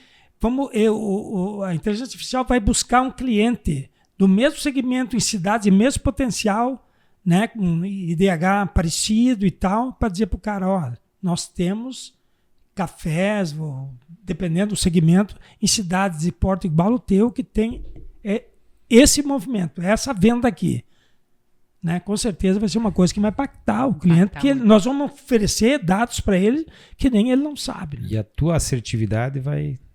A inteligência artificial vai buscar um cliente do mesmo segmento, em cidades de mesmo potencial, né? Com IDH parecido e tal, para dizer para o cara, nós temos cafés, dependendo do segmento, em cidades de porte igual ao teu, que tem esse movimento, essa venda aqui. Né? Com certeza vai ser uma coisa que vai impactar o cliente, porque nós vamos oferecer dados para ele que nem ele não sabe. Né? E a tua assertividade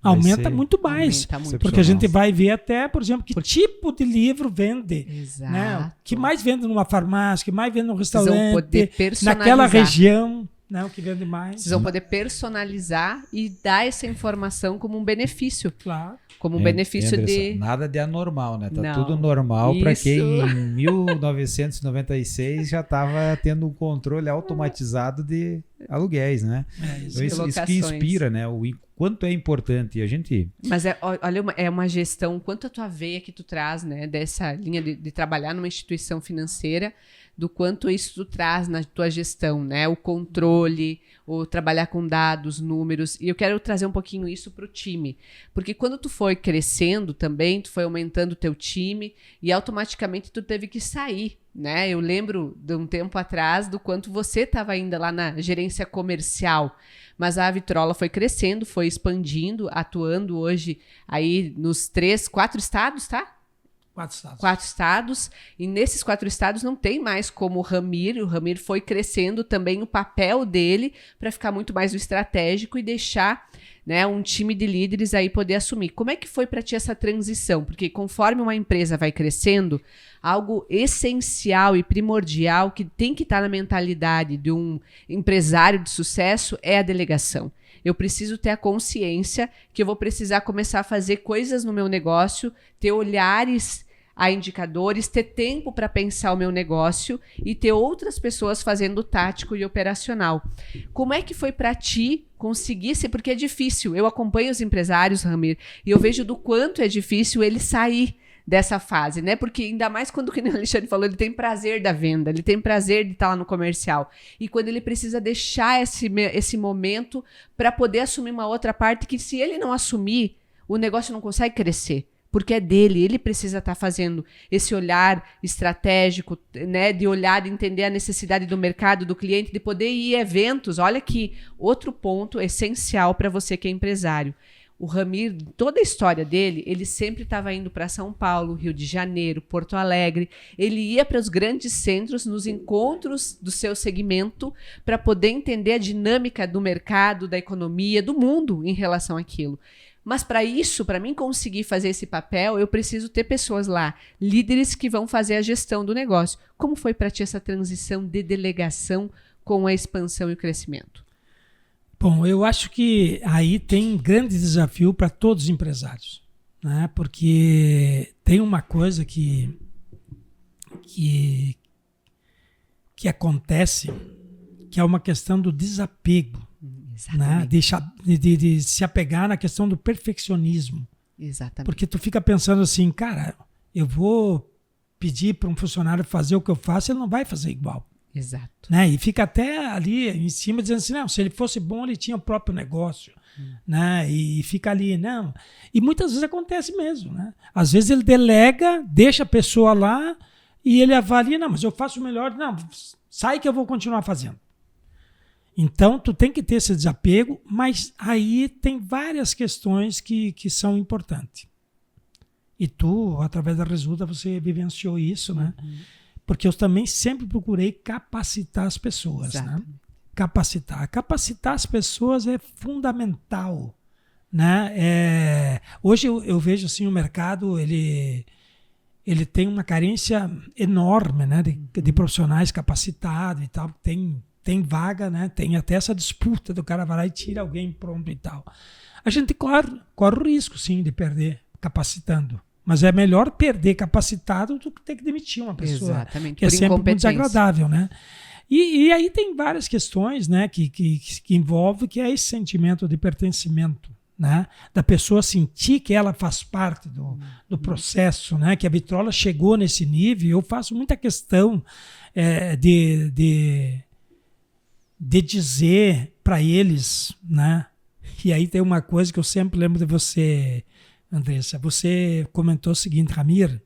aumenta muito mais. Porque a gente vai ver até, por exemplo, que tipo de livro vende. Exato. Né? Que mais vende numa farmácia, que mais vende num restaurante, poder personalizar naquela região. né? O que vende mais. Vocês vão poder personalizar e dar essa informação como um benefício. Claro. Como um benefício Anderson, de... nada de anormal, né? Tá Não. tudo normal para Isso. quem em 1996 já estava tendo um controle automatizado de aluguéis, né? Então, isso que inspira, né? O quanto é importante. E a gente... Mas olha, é uma gestão, quanto a tua veia que tu traz, né? Dessa linha de trabalhar numa instituição financeira, do quanto isso tu traz na tua gestão, né? O controle, o trabalhar com dados, números. E eu quero trazer um pouquinho isso para o time. Porque quando tu foi crescendo também, tu foi aumentando o teu time e automaticamente tu teve que sair, né? Eu lembro de um tempo atrás do quanto você estava ainda lá na gerência comercial. Mas a Vitrola foi crescendo, foi expandindo, atuando hoje aí nos 4 estados, tá? 4 estados. 4 estados, e nesses 4 estados não tem mais como o Ramir foi crescendo também o papel dele para ficar muito mais no estratégico e deixar, né, um time de líderes aí poder assumir. Como é que foi para ti essa transição? Porque conforme uma empresa vai crescendo, algo essencial e primordial que tem que estar na mentalidade de um empresário de sucesso é a delegação. Eu preciso ter a consciência que eu vou precisar começar a fazer coisas no meu negócio, ter olhares a indicadores, ter tempo para pensar o meu negócio e ter outras pessoas fazendo o tático e operacional. Como é que foi para ti conseguir ser? Porque é difícil. Eu acompanho os empresários, Ramir, e eu vejo do quanto é difícil ele sair dessa fase, né? Porque ainda mais quando, como o Alexandre falou, ele tem prazer da venda, ele tem prazer de estar lá no comercial. E quando ele precisa deixar esse momento para poder assumir uma outra parte que, se ele não assumir, o negócio não consegue crescer. Porque é dele, ele precisa estar fazendo esse olhar estratégico, né? De olhar, de entender a necessidade do mercado, do cliente, de poder ir a eventos. Olha aqui, outro ponto essencial para você que é empresário. O Ramir, toda a história dele, ele sempre estava indo para São Paulo, Rio de Janeiro, Porto Alegre. Ele ia para os grandes centros, nos encontros do seu segmento, para poder entender a dinâmica do mercado, da economia, do mundo em relação àquilo. Mas para isso, para mim conseguir fazer esse papel, eu preciso ter pessoas lá, líderes que vão fazer a gestão do negócio. Como foi para ti essa transição de delegação com a expansão e o crescimento? Bom, eu acho que aí tem um grande desafio para todos os empresários, né? Porque tem uma coisa que acontece, que é uma questão do desapego, né? De se apegar na questão do perfeccionismo. Exatamente. Porque tu fica pensando assim, cara, eu vou pedir para um funcionário fazer o que eu faço, ele não vai fazer igual. Exato. Né? E fica até ali em cima dizendo assim, não, se ele fosse bom, ele tinha o próprio negócio. Né? E fica ali, não. E muitas vezes acontece mesmo. Né? Às vezes ele delega, deixa a pessoa lá e ele avalia, não, mas eu faço melhor, não, sai que eu vou continuar fazendo. Então, tu tem que ter esse desapego, mas aí tem várias questões que são importantes. E tu, através da Resulta, você vivenciou isso, né? Porque eu também sempre procurei capacitar as pessoas, né? Capacitar as pessoas é fundamental, né? Hoje eu vejo assim, o mercado ele tem uma carência enorme, né? De profissionais capacitados e tal. Tem vaga, né? Tem até essa disputa do cara vai lá e tira alguém pronto e tal. A gente corre o risco, sim, de perder capacitando. Mas é melhor perder capacitado do que ter que demitir uma pessoa. Exatamente. Que é sempre muito desagradável, né? E aí tem várias questões, né, que envolvem, que é esse sentimento de pertencimento, né? Da pessoa sentir que ela faz parte do processo, né? Que a Vitrola chegou nesse nível. Eu faço muita questão de dizer para eles, né? E aí tem uma coisa que eu sempre lembro de você, Andressa. Você comentou o seguinte, Ramir,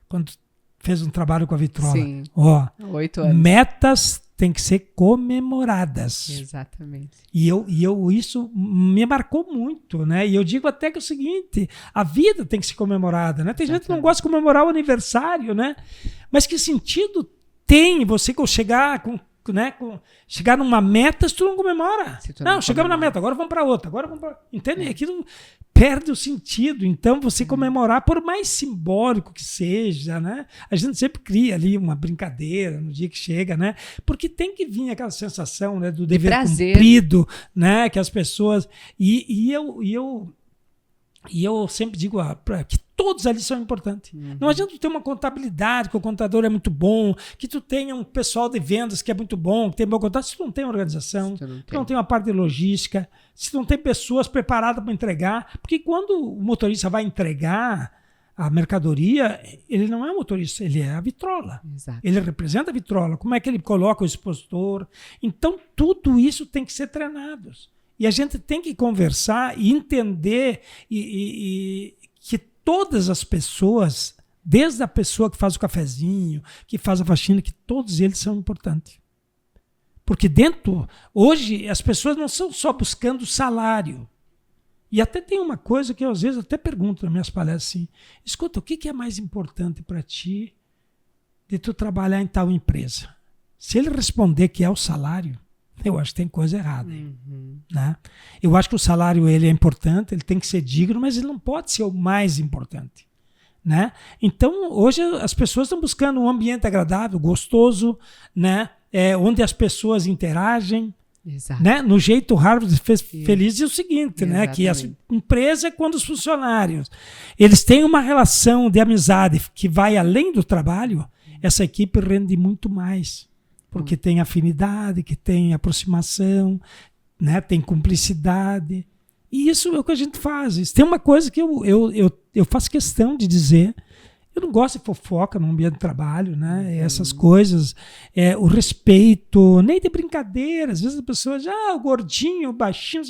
quando fez um trabalho com a Vitrola. Sim. 8 anos. Metas têm que ser comemoradas. Exatamente. E isso me marcou muito, né? E eu digo até que é o seguinte, a vida tem que ser comemorada, né? Tem gente que não gosta de comemorar o aniversário, né? Mas que sentido tem você chegar com né, chegar numa meta se tu não comemora. Não, chegamos na meta, agora vamos para outra. Entende? Aquilo perde o sentido. Então, você comemorar, por mais simbólico que seja, né? A gente sempre cria ali uma brincadeira no dia que chega, né? Porque tem que vir aquela sensação, né, do dever cumprido, né? Que as pessoas... E eu sempre digo que todos ali são importantes. Não adianta tu ter uma contabilidade, que o contador é muito bom, que tu tenha um pessoal de vendas que é muito bom, que tem bom contato, se tu não tem organização, se tu não tem uma parte de logística, se tu não tem pessoas preparadas para entregar, porque quando o motorista vai entregar a mercadoria, ele não é o motorista, ele é a vitrola. Exato. Ele representa a vitrola. Como é que ele coloca o expositor? Então, tudo isso tem que ser treinado. E a gente tem que conversar e entender que todas as pessoas, desde a pessoa que faz o cafezinho, que faz a faxina, que todos eles são importantes. Porque hoje, as pessoas não estão só buscando salário. E até tem uma coisa que eu, às vezes, até pergunto nas minhas palestras assim, escuta, o que é mais importante para ti de tu trabalhar em tal empresa? Se ele responder que é o salário, eu acho que tem coisa errada. Né? Eu acho que o salário ele é importante, ele tem que ser digno, mas ele não pode ser o mais importante. Né? Então, hoje as pessoas estão buscando um ambiente agradável, gostoso, né? Onde as pessoas interagem. Né? No jeito Harvard fez feliz é o seguinte, né? Que a empresa é quando os funcionários eles têm uma relação de amizade que vai além do trabalho, essa equipe rende muito mais. Porque tem afinidade, que tem aproximação, né? Tem cumplicidade. E isso é o que a gente faz. Tem uma coisa que eu faço questão de dizer. Eu não gosto de fofoca no ambiente de trabalho, né? Essas coisas. O respeito, nem de brincadeira. Às vezes a pessoa diz, o gordinho, o baixinho.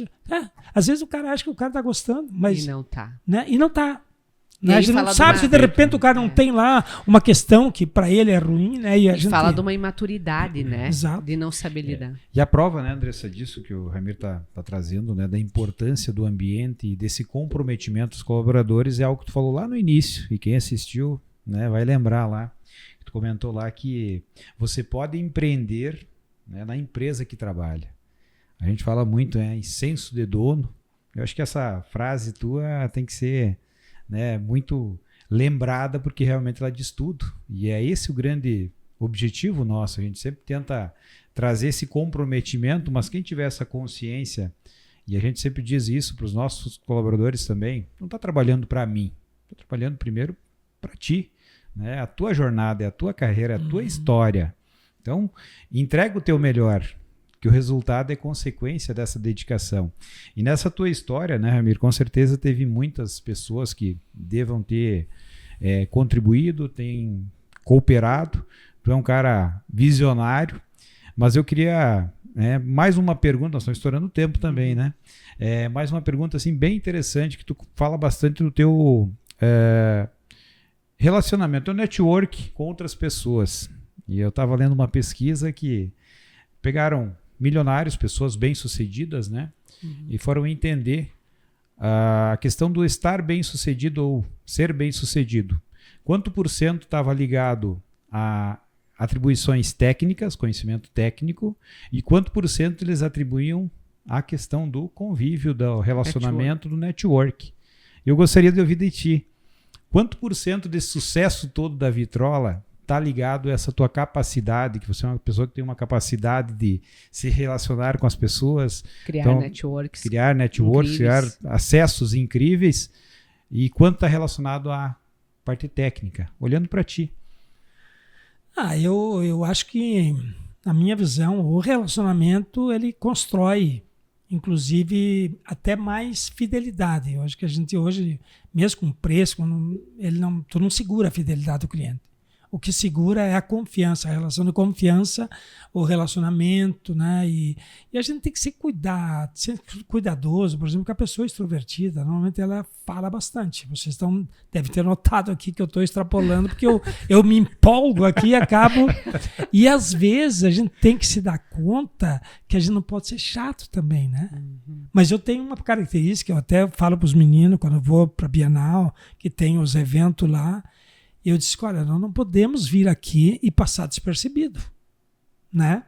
Às vezes o cara acha que o cara está gostando. Mas, e não está. Né? E não está. Né? A gente não sabe se de repente o cara não tem lá uma questão que para ele é ruim, né? E a gente fala de uma imaturidade, né? Exato. De não saber lidar. E a prova, né, Andressa, disso que o Ramiro tá trazendo, né, da importância do ambiente e desse comprometimento dos colaboradores é algo que tu falou lá no início, e quem assistiu, né, vai lembrar lá, tu comentou lá que você pode empreender, né, na empresa que trabalha. A gente fala muito, em senso de dono. Eu acho que essa frase tua tem que ser, né, muito lembrada, porque realmente ela diz tudo. E é esse o grande objetivo nosso. A gente sempre tenta trazer esse comprometimento, mas quem tiver essa consciência, e a gente sempre diz isso para os nossos colaboradores também, não está trabalhando para mim, está trabalhando primeiro para ti. Né? A tua jornada, a tua carreira, a tua história. Então, entrega o teu melhor, que o resultado é consequência dessa dedicação. E nessa tua história, né, Ramiro, com certeza teve muitas pessoas que devam ter contribuído, têm cooperado. Tu é um cara visionário, mas eu queria mais uma pergunta, nós estamos estourando o tempo também, né? Mais uma pergunta assim, bem interessante, que tu fala bastante do teu relacionamento, teu network com outras pessoas. E eu estava lendo uma pesquisa que pegaram milionários, pessoas bem-sucedidas, né? E foram entender a questão do estar bem-sucedido ou ser bem-sucedido. Quanto por cento estava ligado a atribuições técnicas, conhecimento técnico, e quanto por cento eles atribuíam à questão do convívio, do relacionamento, do network. Eu gostaria de ouvir de ti. Quanto por cento desse sucesso todo da Vitrola está ligado a essa tua capacidade, que você é uma pessoa que tem uma capacidade de se relacionar com as pessoas, criar networks, criar acessos incríveis, e quanto está relacionado à parte técnica, olhando para ti? Eu acho que, na minha visão, o relacionamento ele constrói, inclusive, até mais fidelidade. Eu acho que a gente hoje, mesmo com preço, tu não segura a fidelidade do cliente. O que segura é a confiança, a relação de confiança, o relacionamento, né? E a gente tem que ser cuidadoso, por exemplo, com a pessoa extrovertida. Normalmente ela fala bastante. Vocês devem ter notado aqui que eu estou extrapolando, porque eu me empolgo aqui e acabo. E às vezes a gente tem que se dar conta que a gente não pode ser chato também, né? Mas eu tenho uma característica, eu até falo para os meninos quando eu vou para a Bienal, que tem os eventos lá. Eu disse, olha, nós não podemos vir aqui e passar despercebido, né?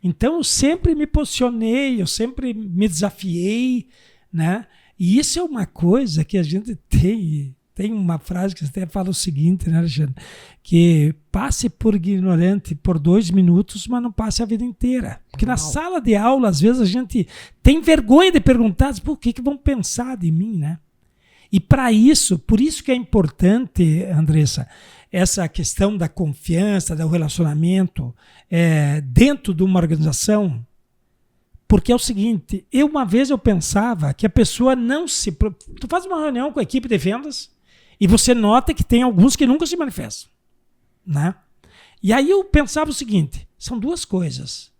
Então, eu sempre me posicionei, eu sempre me desafiei, né? E isso é uma coisa que a gente tem. Tem uma frase que até fala o seguinte, né, Alexandre? Que passe por ignorante por 2 minutos, mas não passe a vida inteira. Porque na sala de aula, às vezes, a gente tem vergonha de perguntar, por que vão pensar de mim, né? E para isso, por isso que é importante, Andressa, essa questão da confiança, do relacionamento dentro de uma organização. Porque é o seguinte, uma vez eu pensava que a pessoa não se... Tu faz uma reunião com a equipe de vendas e você nota que tem alguns que nunca se manifestam, né? E aí eu pensava o seguinte, são 2 coisas.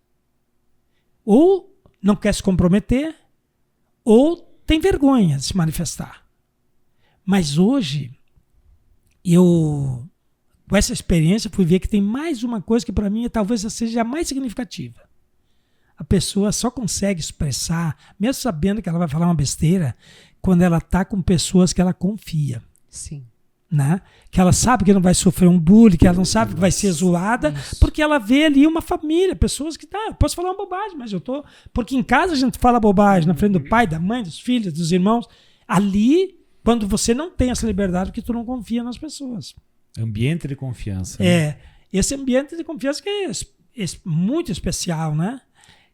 Ou não quer se comprometer, ou tem vergonha de se manifestar. Mas hoje, eu, com essa experiência, fui ver que tem mais uma coisa que para mim talvez seja a mais significativa. A pessoa só consegue expressar, mesmo sabendo que ela vai falar uma besteira, quando ela está com pessoas que ela confia. Sim. Né? Que ela sabe que não vai sofrer um bullying, que ela não sabe que vai ser zoada, porque ela vê ali uma família, pessoas que, eu posso falar uma bobagem, mas eu tô... Porque em casa a gente fala bobagem, na frente do pai, da mãe, dos filhos, dos irmãos. Ali, quando você não tem essa liberdade, porque tu não confia nas pessoas. Ambiente de confiança. Né? Esse ambiente de confiança que é muito especial, né?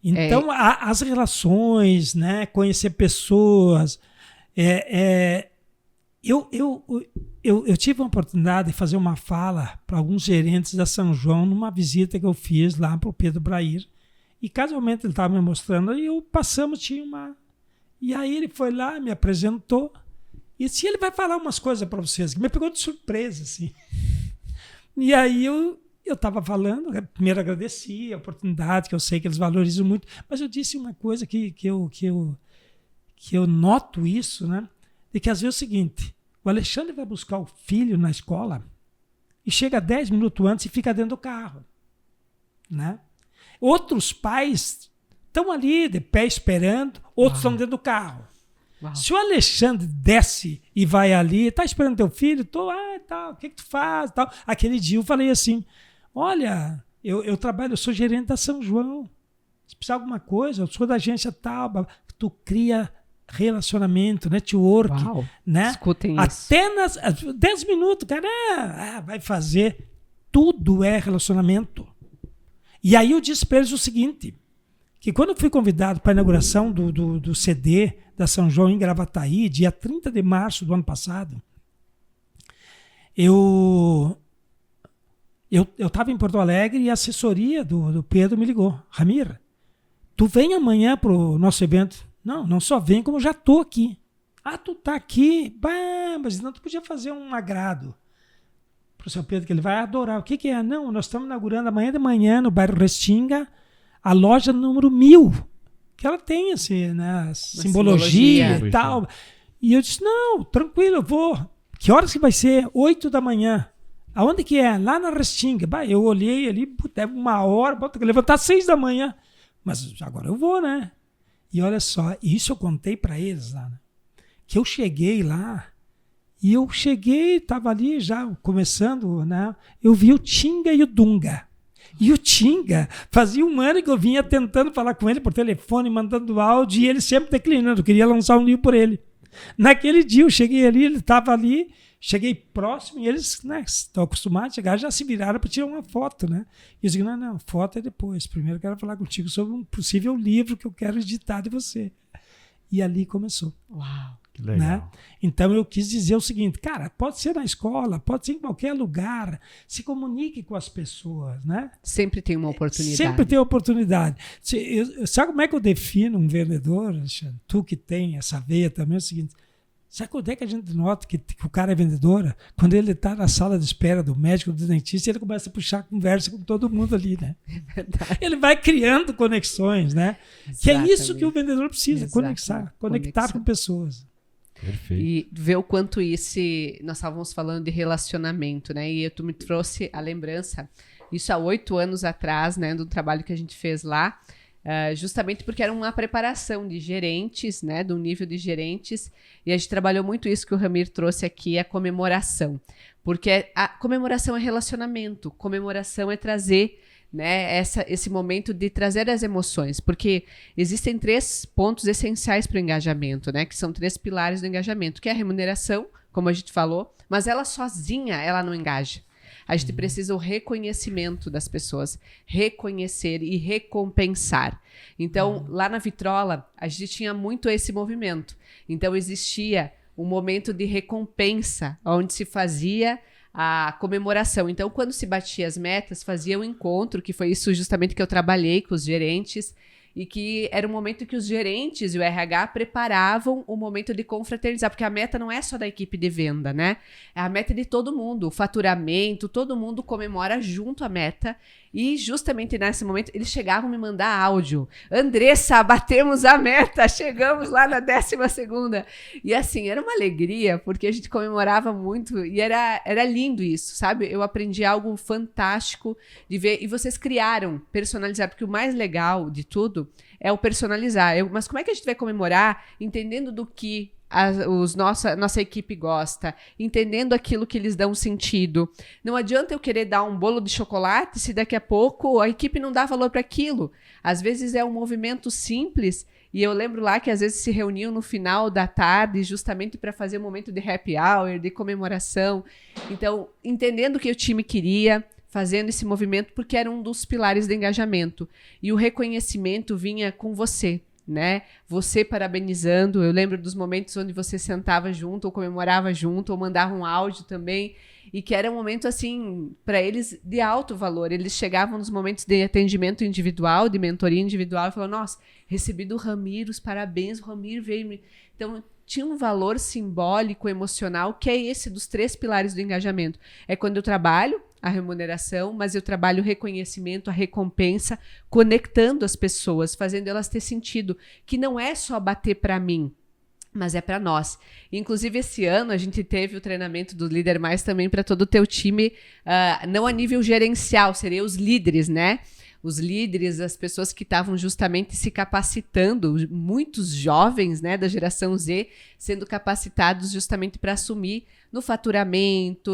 Então, as relações, né? Conhecer pessoas. Eu tive a oportunidade de fazer uma fala para alguns gerentes da São João numa visita que eu fiz lá para o Pedro Brair. E casualmente ele estava me mostrando, e E aí ele foi lá, me apresentou, e disse, ele vai falar umas coisas para vocês, que me pegou de surpresa, assim. E aí eu estava falando, primeiro agradeci a oportunidade, que eu sei que eles valorizam muito, mas eu disse uma coisa que eu noto isso, né? De que às vezes é o seguinte, o Alexandre vai buscar o filho na escola e chega 10 minutos antes e fica dentro do carro, né? Outros pais estão ali de pé esperando, outros estão dentro do carro. Uau. Se o Alexandre desce e vai ali, tá esperando teu filho? Tô, tal, o que tu faz? Tal. Aquele dia eu falei assim, olha, eu trabalho, eu sou gerente da São João, se precisar de alguma coisa, eu sou da agência tal, tu cria relacionamento, network, né? Escutem isso. Até nas 10 minutos, cara, vai fazer, tudo é relacionamento. E aí eu disse para eles o seguinte, que quando eu fui convidado para a inauguração do CD da São João em Gravataí, dia 30 de março do ano passado, eu estava em Porto Alegre e a assessoria do Pedro me ligou. Ramir, tu vem amanhã para o nosso evento? Não só vem, como eu já estou aqui. Tu tá aqui? Mas não, tu podia fazer um agrado para o seu Pedro, que ele vai adorar. O que é? Não, nós estamos inaugurando amanhã de manhã, no bairro Restinga, a loja número 1000, que ela tem assim, né, simbologia e tal. E eu disse, não, tranquilo, eu vou. Que horas que vai ser? 8 da manhã. Aonde que é? Lá na Restinga. Eu olhei ali, deve 1 hora, vou ter que levantar às 6 da manhã. Mas agora eu vou, né? E olha só, isso eu contei para eles lá, né? Que eu cheguei lá, e estava ali já começando, né? Eu vi o Tinga e o Dunga. E o Tinga, fazia 1 ano que eu vinha tentando falar com ele por telefone, mandando áudio, e ele sempre declinando, eu queria lançar um livro por ele. Naquele dia eu cheguei ali, ele estava ali, cheguei próximo, e eles, né, estão acostumados a chegar, já se viraram para tirar uma foto, né? E eu disse, não, foto é depois, primeiro eu quero falar contigo sobre um possível livro que eu quero editar de você. E ali começou. Uau! Que legal. Né? Então eu quis dizer o seguinte, cara, pode ser na escola, pode ser em qualquer lugar, se comunique com as pessoas, né? Sempre tem uma oportunidade. Sempre tem oportunidade. Sabe como é que eu defino um vendedor, Alexandre? Tu que tem essa veia também, é o seguinte, sabe quando é que a gente nota que o cara é vendedor? Quando ele está na sala de espera do médico, do dentista, ele começa a puxar conversa com todo mundo ali, né? É verdade. Ele vai criando conexões, né? Exatamente. Que é isso que o vendedor precisa, conectar com pessoas. Perfeito. E ver o quanto isso, nós estávamos falando de relacionamento, né? E tu me trouxe a lembrança, isso há 8 anos atrás, né? Do trabalho que a gente fez lá, justamente porque era uma preparação de gerentes, né? Do nível de gerentes, e a gente trabalhou muito isso que o Ramir trouxe aqui, a comemoração. Porque a comemoração é relacionamento, comemoração é trazer, né, esse momento de trazer as emoções, porque existem 3 pontos essenciais para o engajamento, né, que são 3 pilares do engajamento, que é a remuneração, como a gente falou, mas ela sozinha, ela não engaja. A gente precisa o reconhecimento das pessoas, reconhecer e recompensar. Então, lá na Vitrola, a gente tinha muito esse movimento. Então, existia um momento de recompensa, onde se fazia a comemoração. Então, quando se batia as metas, fazia um encontro, que foi isso justamente que eu trabalhei com os gerentes, e que era um momento que os gerentes e o RH preparavam o momento de confraternizar, porque a meta não é só da equipe de venda, né? É a meta de todo mundo, o faturamento, todo mundo comemora junto a meta, e justamente nesse momento eles chegavam a me mandar áudio. Andressa, batemos a meta, chegamos lá na 12ª. E assim, era uma alegria, porque a gente comemorava muito, e era lindo isso, sabe? Eu aprendi algo fantástico de ver, e vocês criaram, personalizar, porque o mais legal de tudo é o personalizar. Mas como é que a gente vai comemorar entendendo do que nossa equipe gosta, entendendo aquilo que eles dão sentido? Não adianta eu querer dar um bolo de chocolate se daqui a pouco a equipe não dá valor para aquilo. Às vezes é um movimento simples, e eu lembro lá que às vezes se reuniam no final da tarde justamente para fazer um momento de happy hour, de comemoração. Então, entendendo o que o time queria, fazendo esse movimento, porque era um dos pilares do engajamento. E o reconhecimento vinha com você, né? Você parabenizando. Eu lembro dos momentos onde você sentava junto, ou comemorava junto, ou mandava um áudio também, e que era um momento, assim, para eles de alto valor. Eles chegavam nos momentos de atendimento individual, de mentoria individual, e falavam: nossa, recebi do Ramiro os parabéns, o Ramiro veio me... Então, tinha um valor simbólico, emocional, que é esse dos 3 pilares do engajamento. É quando eu trabalho a remuneração, mas eu trabalho o reconhecimento, a recompensa, conectando as pessoas, fazendo elas ter sentido, que não é só bater para mim, mas é para nós. Inclusive, esse ano, a gente teve o treinamento do Líder Mais também para todo o teu time, não a nível gerencial, seria os líderes, né? Os líderes, as pessoas que estavam justamente se capacitando, muitos jovens, né, da geração Z, sendo capacitados justamente para assumir no faturamento,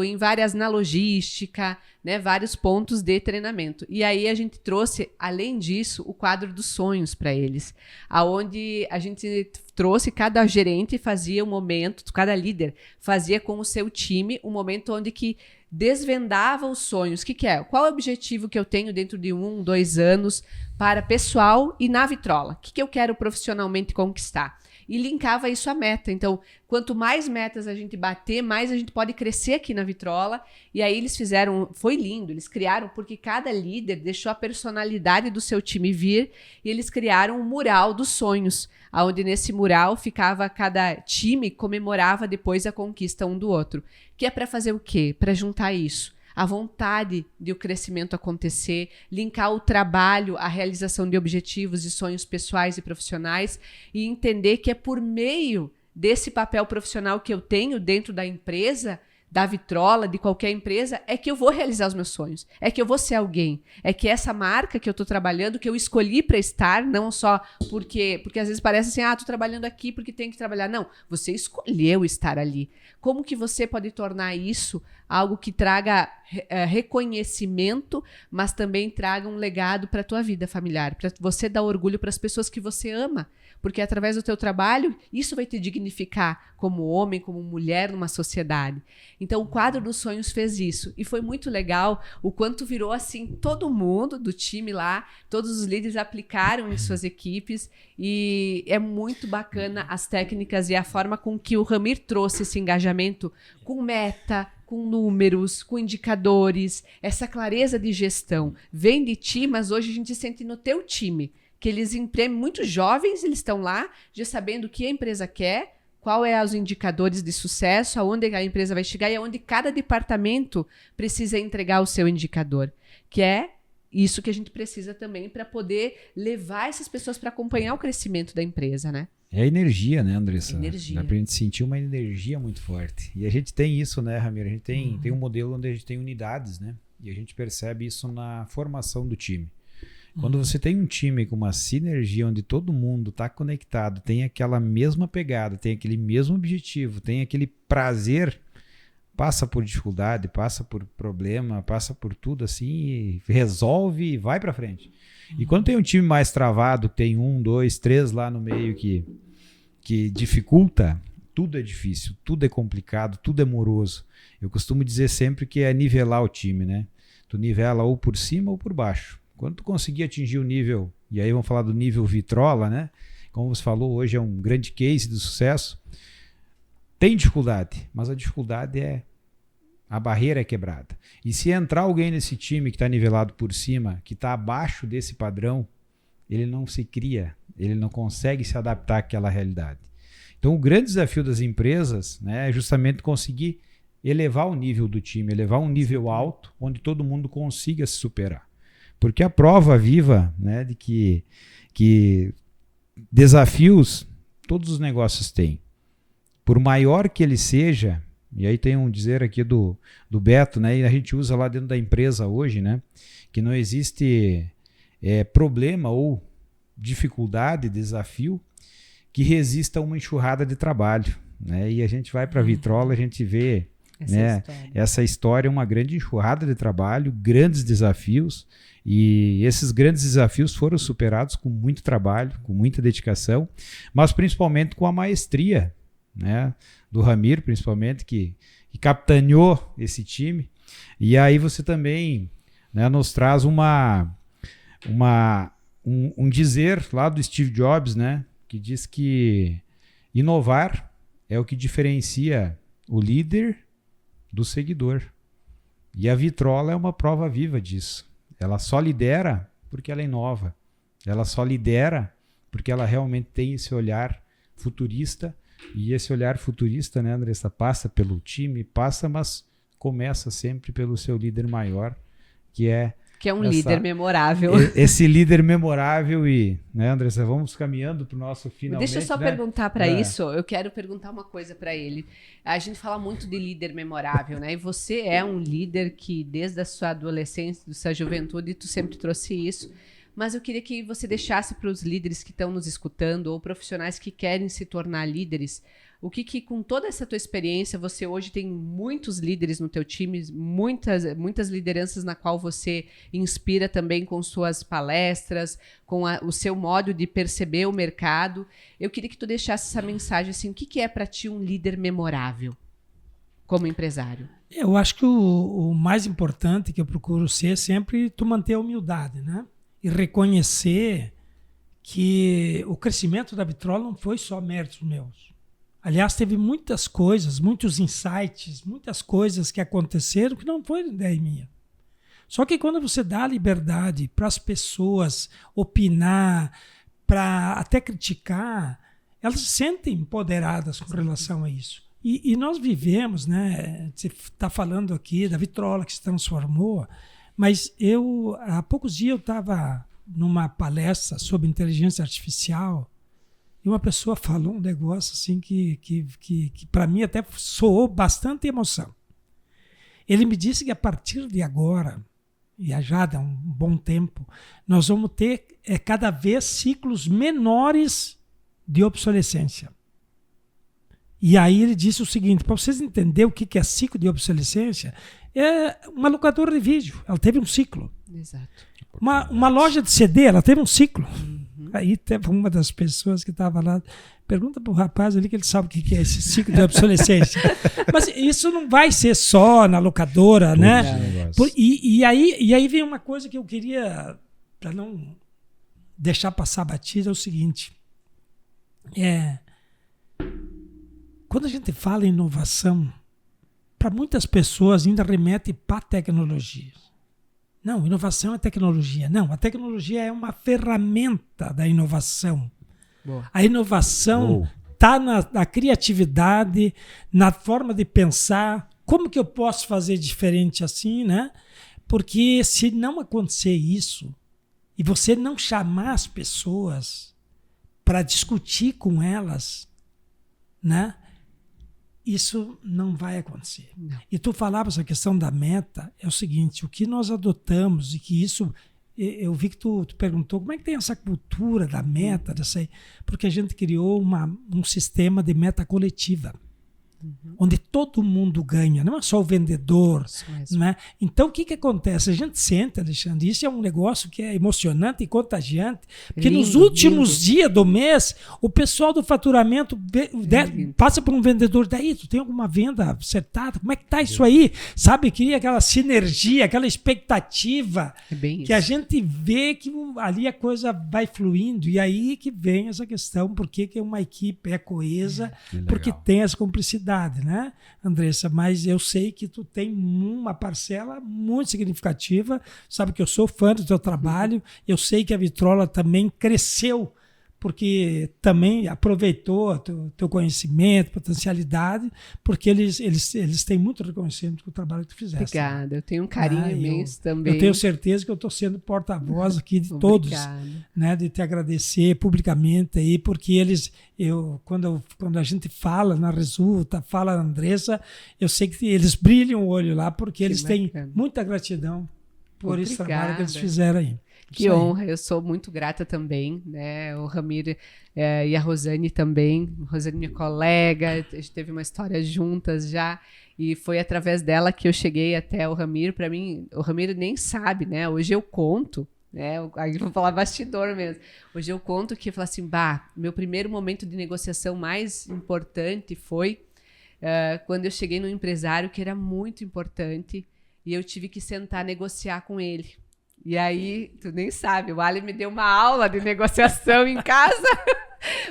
na logística, né, vários pontos de treinamento. E aí a gente trouxe, além disso, o quadro dos sonhos para eles, aonde a gente trouxe, cada gerente fazia um momento, cada líder fazia com o seu time um momento onde que desvendava os sonhos. O que é? Qual é o objetivo que eu tenho dentro de 1, 2 anos para pessoal e na Vitrola? O que eu quero profissionalmente conquistar? E linkava isso à meta. Então, quanto mais metas a gente bater, mais a gente pode crescer aqui na Vitrola. E aí eles fizeram, foi lindo, eles criaram, porque cada líder deixou a personalidade do seu time vir, e eles criaram um mural dos sonhos, onde nesse mural ficava, cada time comemorava depois a conquista um do outro. Que é para fazer o quê? Para juntar isso. A vontade de o crescimento acontecer, linkar o trabalho à realização de objetivos e sonhos pessoais e profissionais, e entender que é por meio desse papel profissional que eu tenho dentro da empresa, da Vitrola, de qualquer empresa, é que eu vou realizar os meus sonhos, é que eu vou ser alguém, é que essa marca que eu estou trabalhando, que eu escolhi para estar, não só porque às vezes parece assim, estou trabalhando aqui porque tenho que trabalhar. Não, você escolheu estar ali. Como que você pode tornar isso algo que traga reconhecimento, mas também traga um legado para a tua vida familiar, para você dar orgulho para as pessoas que você ama, porque através do teu trabalho, isso vai te dignificar como homem, como mulher numa sociedade. Então, o quadro dos sonhos fez isso. E foi muito legal o quanto virou assim, todo mundo do time lá, todos os líderes aplicaram em suas equipes, e é muito bacana as técnicas e a forma com que o Ramir trouxe esse engajamento com meta, com números, com indicadores, essa clareza de gestão. Vem de ti, mas hoje a gente sente no teu time, que eles empreendem, muito jovens, eles estão lá já sabendo o que a empresa quer, qual é os indicadores de sucesso, aonde a empresa vai chegar e aonde cada departamento precisa entregar o seu indicador, que é isso que a gente precisa também para poder levar essas pessoas para acompanhar o crescimento da empresa, né? É energia, né, Andressa? Energia. Dá pra gente sentir uma energia muito forte. E a gente tem isso, né, Ramiro? A gente tem um modelo onde a gente tem unidades, né? E a gente percebe isso na formação do time. Quando você tem um time com uma sinergia onde todo mundo está conectado, tem aquela mesma pegada, tem aquele mesmo objetivo, tem aquele prazer, passa por dificuldade, passa por problema, passa por tudo assim, e resolve e vai para frente. E quando tem um time mais travado, tem 1, 2, 3 lá no meio que dificulta, tudo é difícil, tudo é complicado, tudo é moroso. Eu costumo dizer sempre que é nivelar o time, né? Tu nivela ou por cima ou por baixo. Quando tu conseguir atingir o nível, e aí vamos falar do nível Vitrola, né? Como você falou, hoje é um grande case de sucesso. Tem dificuldade, mas a dificuldade a barreira é quebrada. E se entrar alguém nesse time que está nivelado por cima, que está abaixo desse padrão, ele não se cria, ele não consegue se adaptar àquela realidade. Então o grande desafio das empresas, né, é justamente conseguir elevar o nível do time, elevar um nível alto, onde todo mundo consiga se superar. Porque a prova viva, né, de que desafios todos os negócios têm. Por maior que ele seja, e aí tem um dizer aqui do Beto, né, e a gente usa lá dentro da empresa hoje, né, que não existe problema ou dificuldade, desafio, que resista a uma enxurrada de trabalho. Né, e a gente vai para a Vitrola, a gente vê essa história, uma grande enxurrada de trabalho, grandes desafios, e esses grandes desafios foram superados com muito trabalho, com muita dedicação, mas principalmente com a maestria, né, do Ramiro, principalmente, que capitaneou esse time. E aí você também, né, nos traz um dizer lá do Steve Jobs, né, que diz que inovar é o que diferencia o líder do seguidor. E a Vitrola é uma prova viva disso. Ela só lidera porque ela inova. Ela só lidera porque ela realmente tem esse olhar futurista. E esse olhar futurista, né, Andressa, passa pelo time, mas começa sempre pelo seu líder maior, que é um líder memorável. Esse líder memorável. E, né, Andressa, vamos caminhando para o nosso finalmente. Deixa eu só né? perguntar para isso. Eu quero perguntar uma coisa para ele. A gente fala muito de líder memorável, né? E você é um líder que, desde a sua adolescência, da sua juventude, tu sempre trouxe isso. Mas eu queria que você deixasse para os líderes que estão nos escutando ou profissionais que querem se tornar líderes, o que com toda essa tua experiência, você hoje tem muitos líderes no teu time, muitas lideranças na qual você inspira também com suas palestras, com o seu modo de perceber o mercado. Eu queria que tu deixasse essa mensagem assim, o que é para ti um líder memorável como empresário? Eu acho que o mais importante que eu procuro ser sempre tu manter a humildade, né? E reconhecer que o crescimento da Vitrola não foi só méritos meus. Aliás, teve muitas coisas, muitos insights, muitas coisas que aconteceram que não foi ideia minha. Só que quando você dá liberdade para as pessoas opinar, para até criticar, elas se sentem empoderadas com relação a isso. E nós vivemos, né? Você está falando aqui da Vitrola que se transformou, mas há poucos dias eu estava numa palestra sobre inteligência artificial e uma pessoa falou um negócio assim que para mim até soou bastante emoção. Ele me disse que a partir de agora, e já há um bom tempo, nós vamos ter cada vez ciclos menores de obsolescência. E aí ele disse o seguinte, para vocês entenderem o que é ciclo de obsolescência, é uma locadora de vídeo, ela teve um ciclo. Exato. Uma loja de CD, ela teve um ciclo. Aí teve uma das pessoas que estava lá, pergunta para o rapaz ali que ele sabe o que é esse ciclo de obsolescência. Mas isso não vai ser só na locadora, né? E aí vem uma coisa que eu queria, para não deixar passar batida, é o seguinte. Quando a gente fala em inovação, para muitas pessoas ainda remete para a tecnologia. Não, inovação é tecnologia. Não, a tecnologia é uma ferramenta da inovação. Boa. A inovação está na criatividade, na forma de pensar. Como que eu posso fazer diferente assim, né? Porque se não acontecer isso, e você não chamar as pessoas para discutir com elas, né? Isso não vai acontecer. Não. E tu falavas a questão da meta, é o seguinte, o que nós adotamos, e que isso, eu vi que tu perguntou, como é que tem essa cultura da meta, porque a gente criou um sistema de meta coletiva. onde todo mundo ganha, não é só o vendedor. Né? Então, o que acontece? A gente sente, Alexandre, isso é um negócio que é emocionante e contagiante, porque nos últimos dias do mês, o pessoal do faturamento passa por um vendedor, daí, tu tem alguma venda acertada? Como é que tá isso aí? Sabe, cria aquela sinergia, aquela expectativa, que a gente vê que ali a coisa vai fluindo, e aí que vem essa questão, por que uma equipe é coesa, porque tem essa cumplicidade, né, Andressa? Mas eu sei que tu tem uma parcela muito significativa, sabe que eu sou fã do teu trabalho, eu sei que a Vitrola também cresceu, porque também aproveitou teu conhecimento, potencialidade, porque eles têm muito reconhecimento com o trabalho que tu fizeste. Obrigada, eu tenho um carinho imenso também. Eu tenho certeza que eu estou sendo porta-voz aqui de todos, né, de te agradecer publicamente aí, porque quando a gente fala na Resulta, fala na Andressa, eu sei que eles brilham o olho lá, porque eles têm muita gratidão por esse trabalho que eles fizeram aí. Que honra, eu sou muito grata também, né? O Ramir e a Rosane também. A Rosane, minha colega, a gente teve uma história juntas já, e foi através dela que eu cheguei até o Ramir. Para mim, o Ramir nem sabe, né? Hoje eu conto, né? Aí vou falar bastidor mesmo. Hoje eu conto que eu falo assim, meu primeiro momento de negociação mais importante foi quando eu cheguei num empresário que era muito importante e eu tive que sentar negociar com ele. E aí, tu nem sabe, o Ali me deu uma aula de negociação em casa,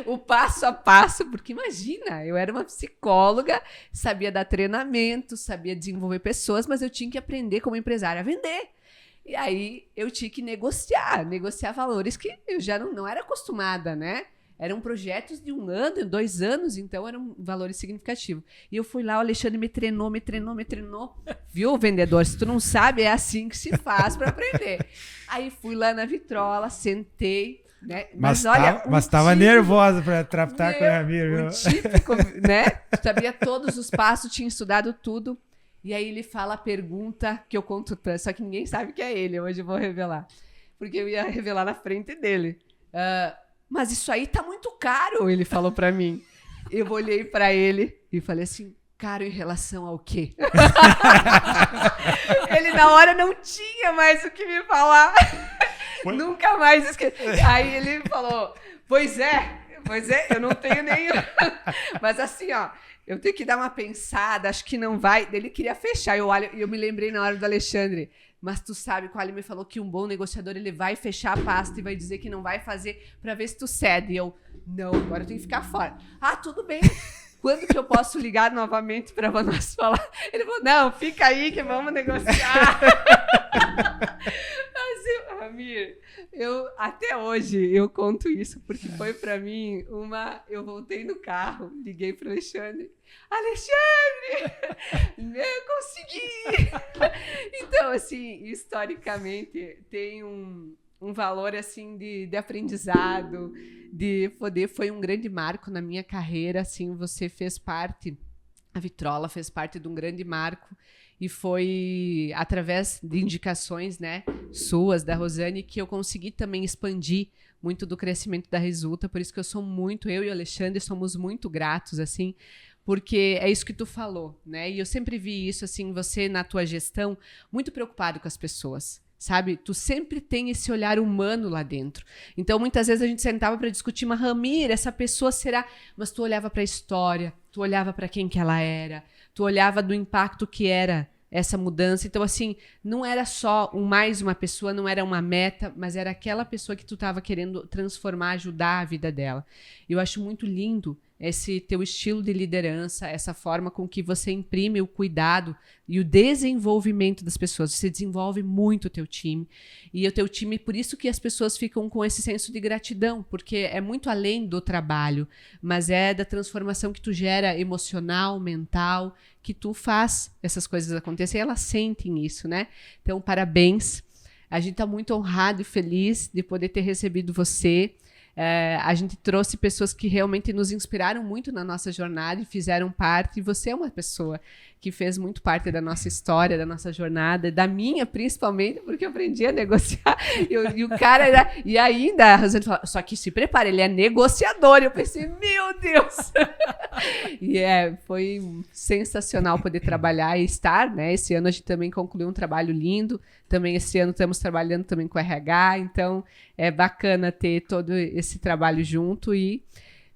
o passo a passo, porque imagina, eu era uma psicóloga, sabia dar treinamento, sabia desenvolver pessoas, mas eu tinha que aprender como empresária a vender. E aí, eu tinha que negociar valores que eu já não era acostumada, né? Eram projetos de 1 ano, 2 anos, então eram valores significativos. E eu fui lá, o Alexandre me treinou. Viu, vendedor? Se tu não sabe, é assim que se faz para aprender. Aí fui lá na Vitrola, sentei, né? Mas olha, estava nervosa para tratar com o Ramiro. Típico, né? Sabia todos os passos, tinha estudado tudo. E aí ele fala a pergunta que eu conto, só que ninguém sabe que é ele. Hoje eu vou revelar. Porque eu ia revelar na frente dele. Mas isso aí tá muito caro, ele falou pra mim. Eu olhei pra ele e falei assim, caro em relação ao quê? Ele na hora não tinha mais o que me falar. Nunca mais esqueci. Aí ele falou, pois é, eu não tenho nenhum. Mas assim, ó, eu tenho que dar uma pensada, acho que não vai. Ele queria fechar, eu me lembrei na hora do Alexandre. Mas tu sabe que o Ali me falou que um bom negociador, ele vai fechar a pasta e vai dizer que não vai fazer para ver se tu cede. E eu, não, agora eu tenho que ficar fora. Tudo bem. Quando que eu posso ligar novamente para nós falar? Ele falou, não, fica aí que vamos negociar. Assim, Ramir, até hoje eu conto isso, porque foi para mim eu voltei no carro, liguei para Alexandre, eu consegui! Então, assim, historicamente, tem um valor, assim, de aprendizado, de poder, foi um grande marco na minha carreira, assim, você fez parte, a Vitrola fez parte de um grande marco, e foi através de indicações, né, suas, da Rosane, que eu consegui também expandir muito do crescimento da Resulta, por isso que eu e o Alexandre somos muito gratos, assim, porque é isso que tu falou, né? E eu sempre vi isso, assim, você na tua gestão, muito preocupado com as pessoas, sabe? Tu sempre tem esse olhar humano lá dentro. Então, muitas vezes a gente sentava para discutir, mas Ramir, essa pessoa será... Mas tu olhava para a história, tu olhava para quem que ela era, tu olhava do impacto que era essa mudança. Então, assim, não era só mais uma pessoa, não era uma meta, mas era aquela pessoa que tu estava querendo transformar, ajudar a vida dela. Eu acho muito lindo esse teu estilo de liderança, essa forma com que você imprime o cuidado e o desenvolvimento das pessoas. Você desenvolve muito o teu time. E o teu time, por isso que as pessoas ficam com esse senso de gratidão, porque é muito além do trabalho, mas é da transformação que tu gera emocional, mental, que tu faz essas coisas acontecerem. E elas sentem isso, né? Então, parabéns. A gente está muito honrado e feliz de poder ter recebido você. A gente trouxe pessoas que realmente nos inspiraram muito na nossa jornada e fizeram parte, e você é uma pessoa que fez muito parte da nossa história, da nossa jornada, da minha principalmente, porque eu aprendi a negociar. E o cara era... E ainda a Rosane falou, só que se prepara, ele é negociador. Eu pensei, meu Deus! E foi sensacional poder trabalhar e estar, né? Esse ano a gente também concluiu um trabalho lindo. Também esse ano estamos trabalhando também com RH. Então, é bacana ter todo esse trabalho junto e...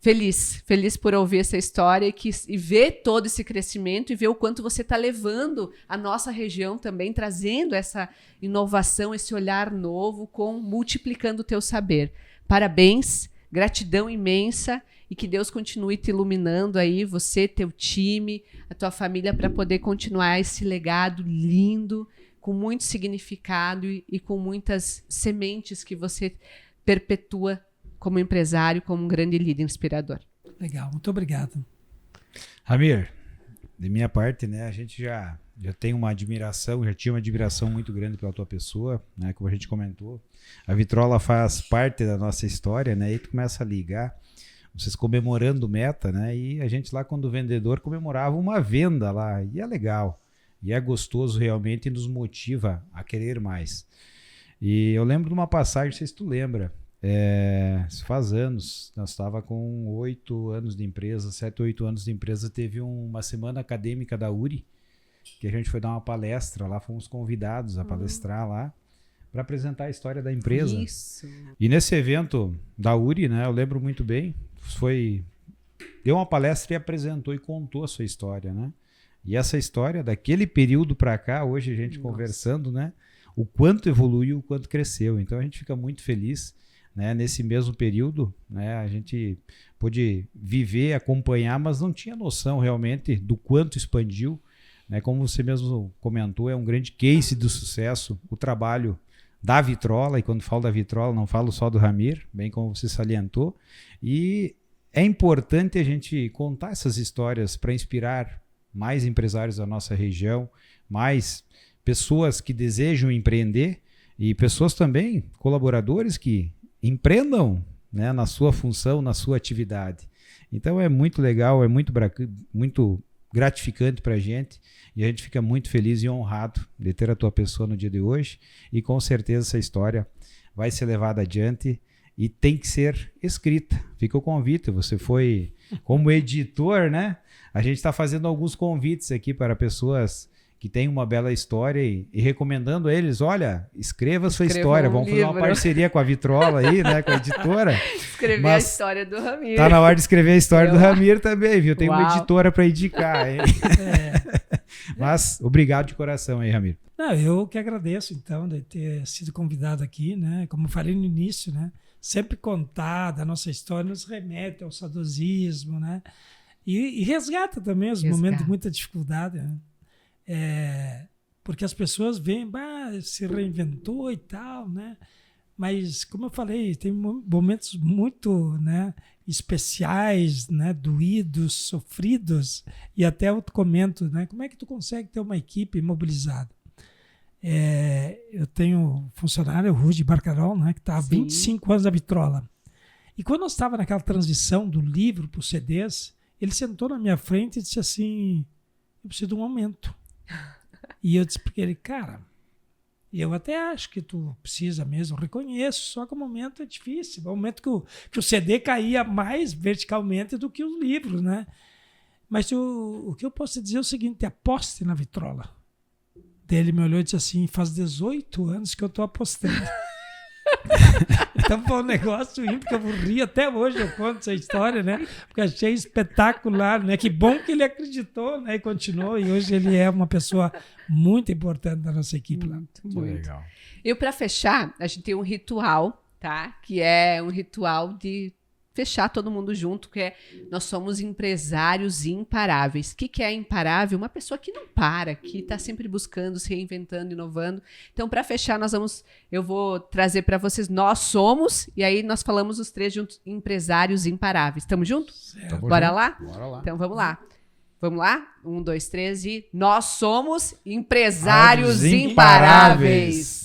Feliz por ouvir essa história e ver todo esse crescimento e ver o quanto você está levando a nossa região também, trazendo essa inovação, esse olhar novo, multiplicando o teu saber. Parabéns, gratidão imensa e que Deus continue te iluminando aí, você, teu time, a tua família, para poder continuar esse legado lindo, com muito significado e com muitas sementes que você perpetua como empresário, como um grande líder inspirador. Legal, muito obrigado. Ramir, de minha parte, né, a gente já tem uma admiração, já tinha uma admiração muito grande pela tua pessoa, né, como a gente comentou. A Vitrola faz parte da nossa história, né, e tu começa a ligar, vocês comemorando meta, né, e a gente lá, quando o vendedor comemorava uma venda lá, e é legal, e é gostoso realmente e nos motiva a querer mais. E eu lembro de uma passagem, não sei se tu lembra, faz anos, nós estava com 8 anos de empresa, 7, 8 anos de empresa, teve uma semana acadêmica da URI, que a gente foi dar uma palestra lá, fomos convidados a palestrar lá, para apresentar a história da empresa. Isso. E nesse evento da URI, né, eu lembro muito bem, deu uma palestra e apresentou e contou a sua história, né? E essa história, daquele período para cá, hoje a gente conversando, né, o quanto evoluiu, o quanto cresceu. Então a gente fica muito feliz. Né, nesse mesmo período, né, a gente pôde viver, acompanhar, mas não tinha noção realmente do quanto expandiu. Né, como você mesmo comentou, é um grande case do sucesso, o trabalho da Vitrola, e quando falo da Vitrola não falo só do Ramir, bem como você salientou, e é importante a gente contar essas histórias para inspirar mais empresários da nossa região, mais pessoas que desejam empreender e pessoas também, colaboradores que empreendam, né, na sua função, na sua atividade. Então é muito legal, é muito gratificante para a gente e a gente fica muito feliz e honrado de ter a tua pessoa no dia de hoje e com certeza essa história vai ser levada adiante e tem que ser escrita. Fica o convite, você foi como editor, né? A gente está fazendo alguns convites aqui para pessoas que tem uma bela história e recomendando a eles, olha, escreva sua história, vamos fazer uma parceria com a Vitrola aí, né, com a editora. Escrever a história do Ramir. Tá na hora de escrever a história do Ramir também, viu? Tem uma editora para indicar, hein? Mas obrigado de coração aí, Ramir. Não, eu que agradeço, então, de ter sido convidado aqui, né? Como eu falei no início, né? Sempre contar da nossa história nos remete ao saudosismo, né? E resgata também os momentos de muita dificuldade, né? Porque as pessoas veem, se reinventou e tal, né? Mas, como eu falei, tem momentos muito, né, especiais, né, doídos, sofridos, e até eu comento, né, como é que tu consegue ter uma equipe mobilizada? Eu tenho um funcionário, o Rudy Barcarol, né, que está há 25 anos na Vitrola. E quando eu estava naquela transição do livro para os CDs, ele sentou na minha frente e disse assim, eu preciso de um aumento. E eu disse para ele, cara, eu até acho que tu precisa mesmo, reconheço, só que o momento é difícil, é o momento que o CD caía mais verticalmente do que os livros, né? Mas o que eu posso te dizer é o seguinte, aposte na Vitrola. Daí ele me olhou e disse assim, faz 18 anos que eu estou apostando. Então foi um negócio ímpar que eu ri até hoje, eu conto essa história, né? Porque achei espetacular, né? Que bom que ele acreditou, né? E continuou, e hoje ele é uma pessoa muito importante da nossa equipe lá. Muito legal. E para fechar, a gente tem um ritual, tá? Que é um ritual de fechar todo mundo junto, que é nós somos empresários imparáveis. O que é imparável? Uma pessoa que não para, que está sempre buscando, se reinventando, inovando. Então, para fechar, eu vou trazer para vocês, nós somos, e aí nós falamos os três juntos, empresários imparáveis. Estamos juntos? Bora lá? Bora lá. Então, vamos lá. Vamos lá? 1, 2, 3 e... Nós somos empresários imparáveis.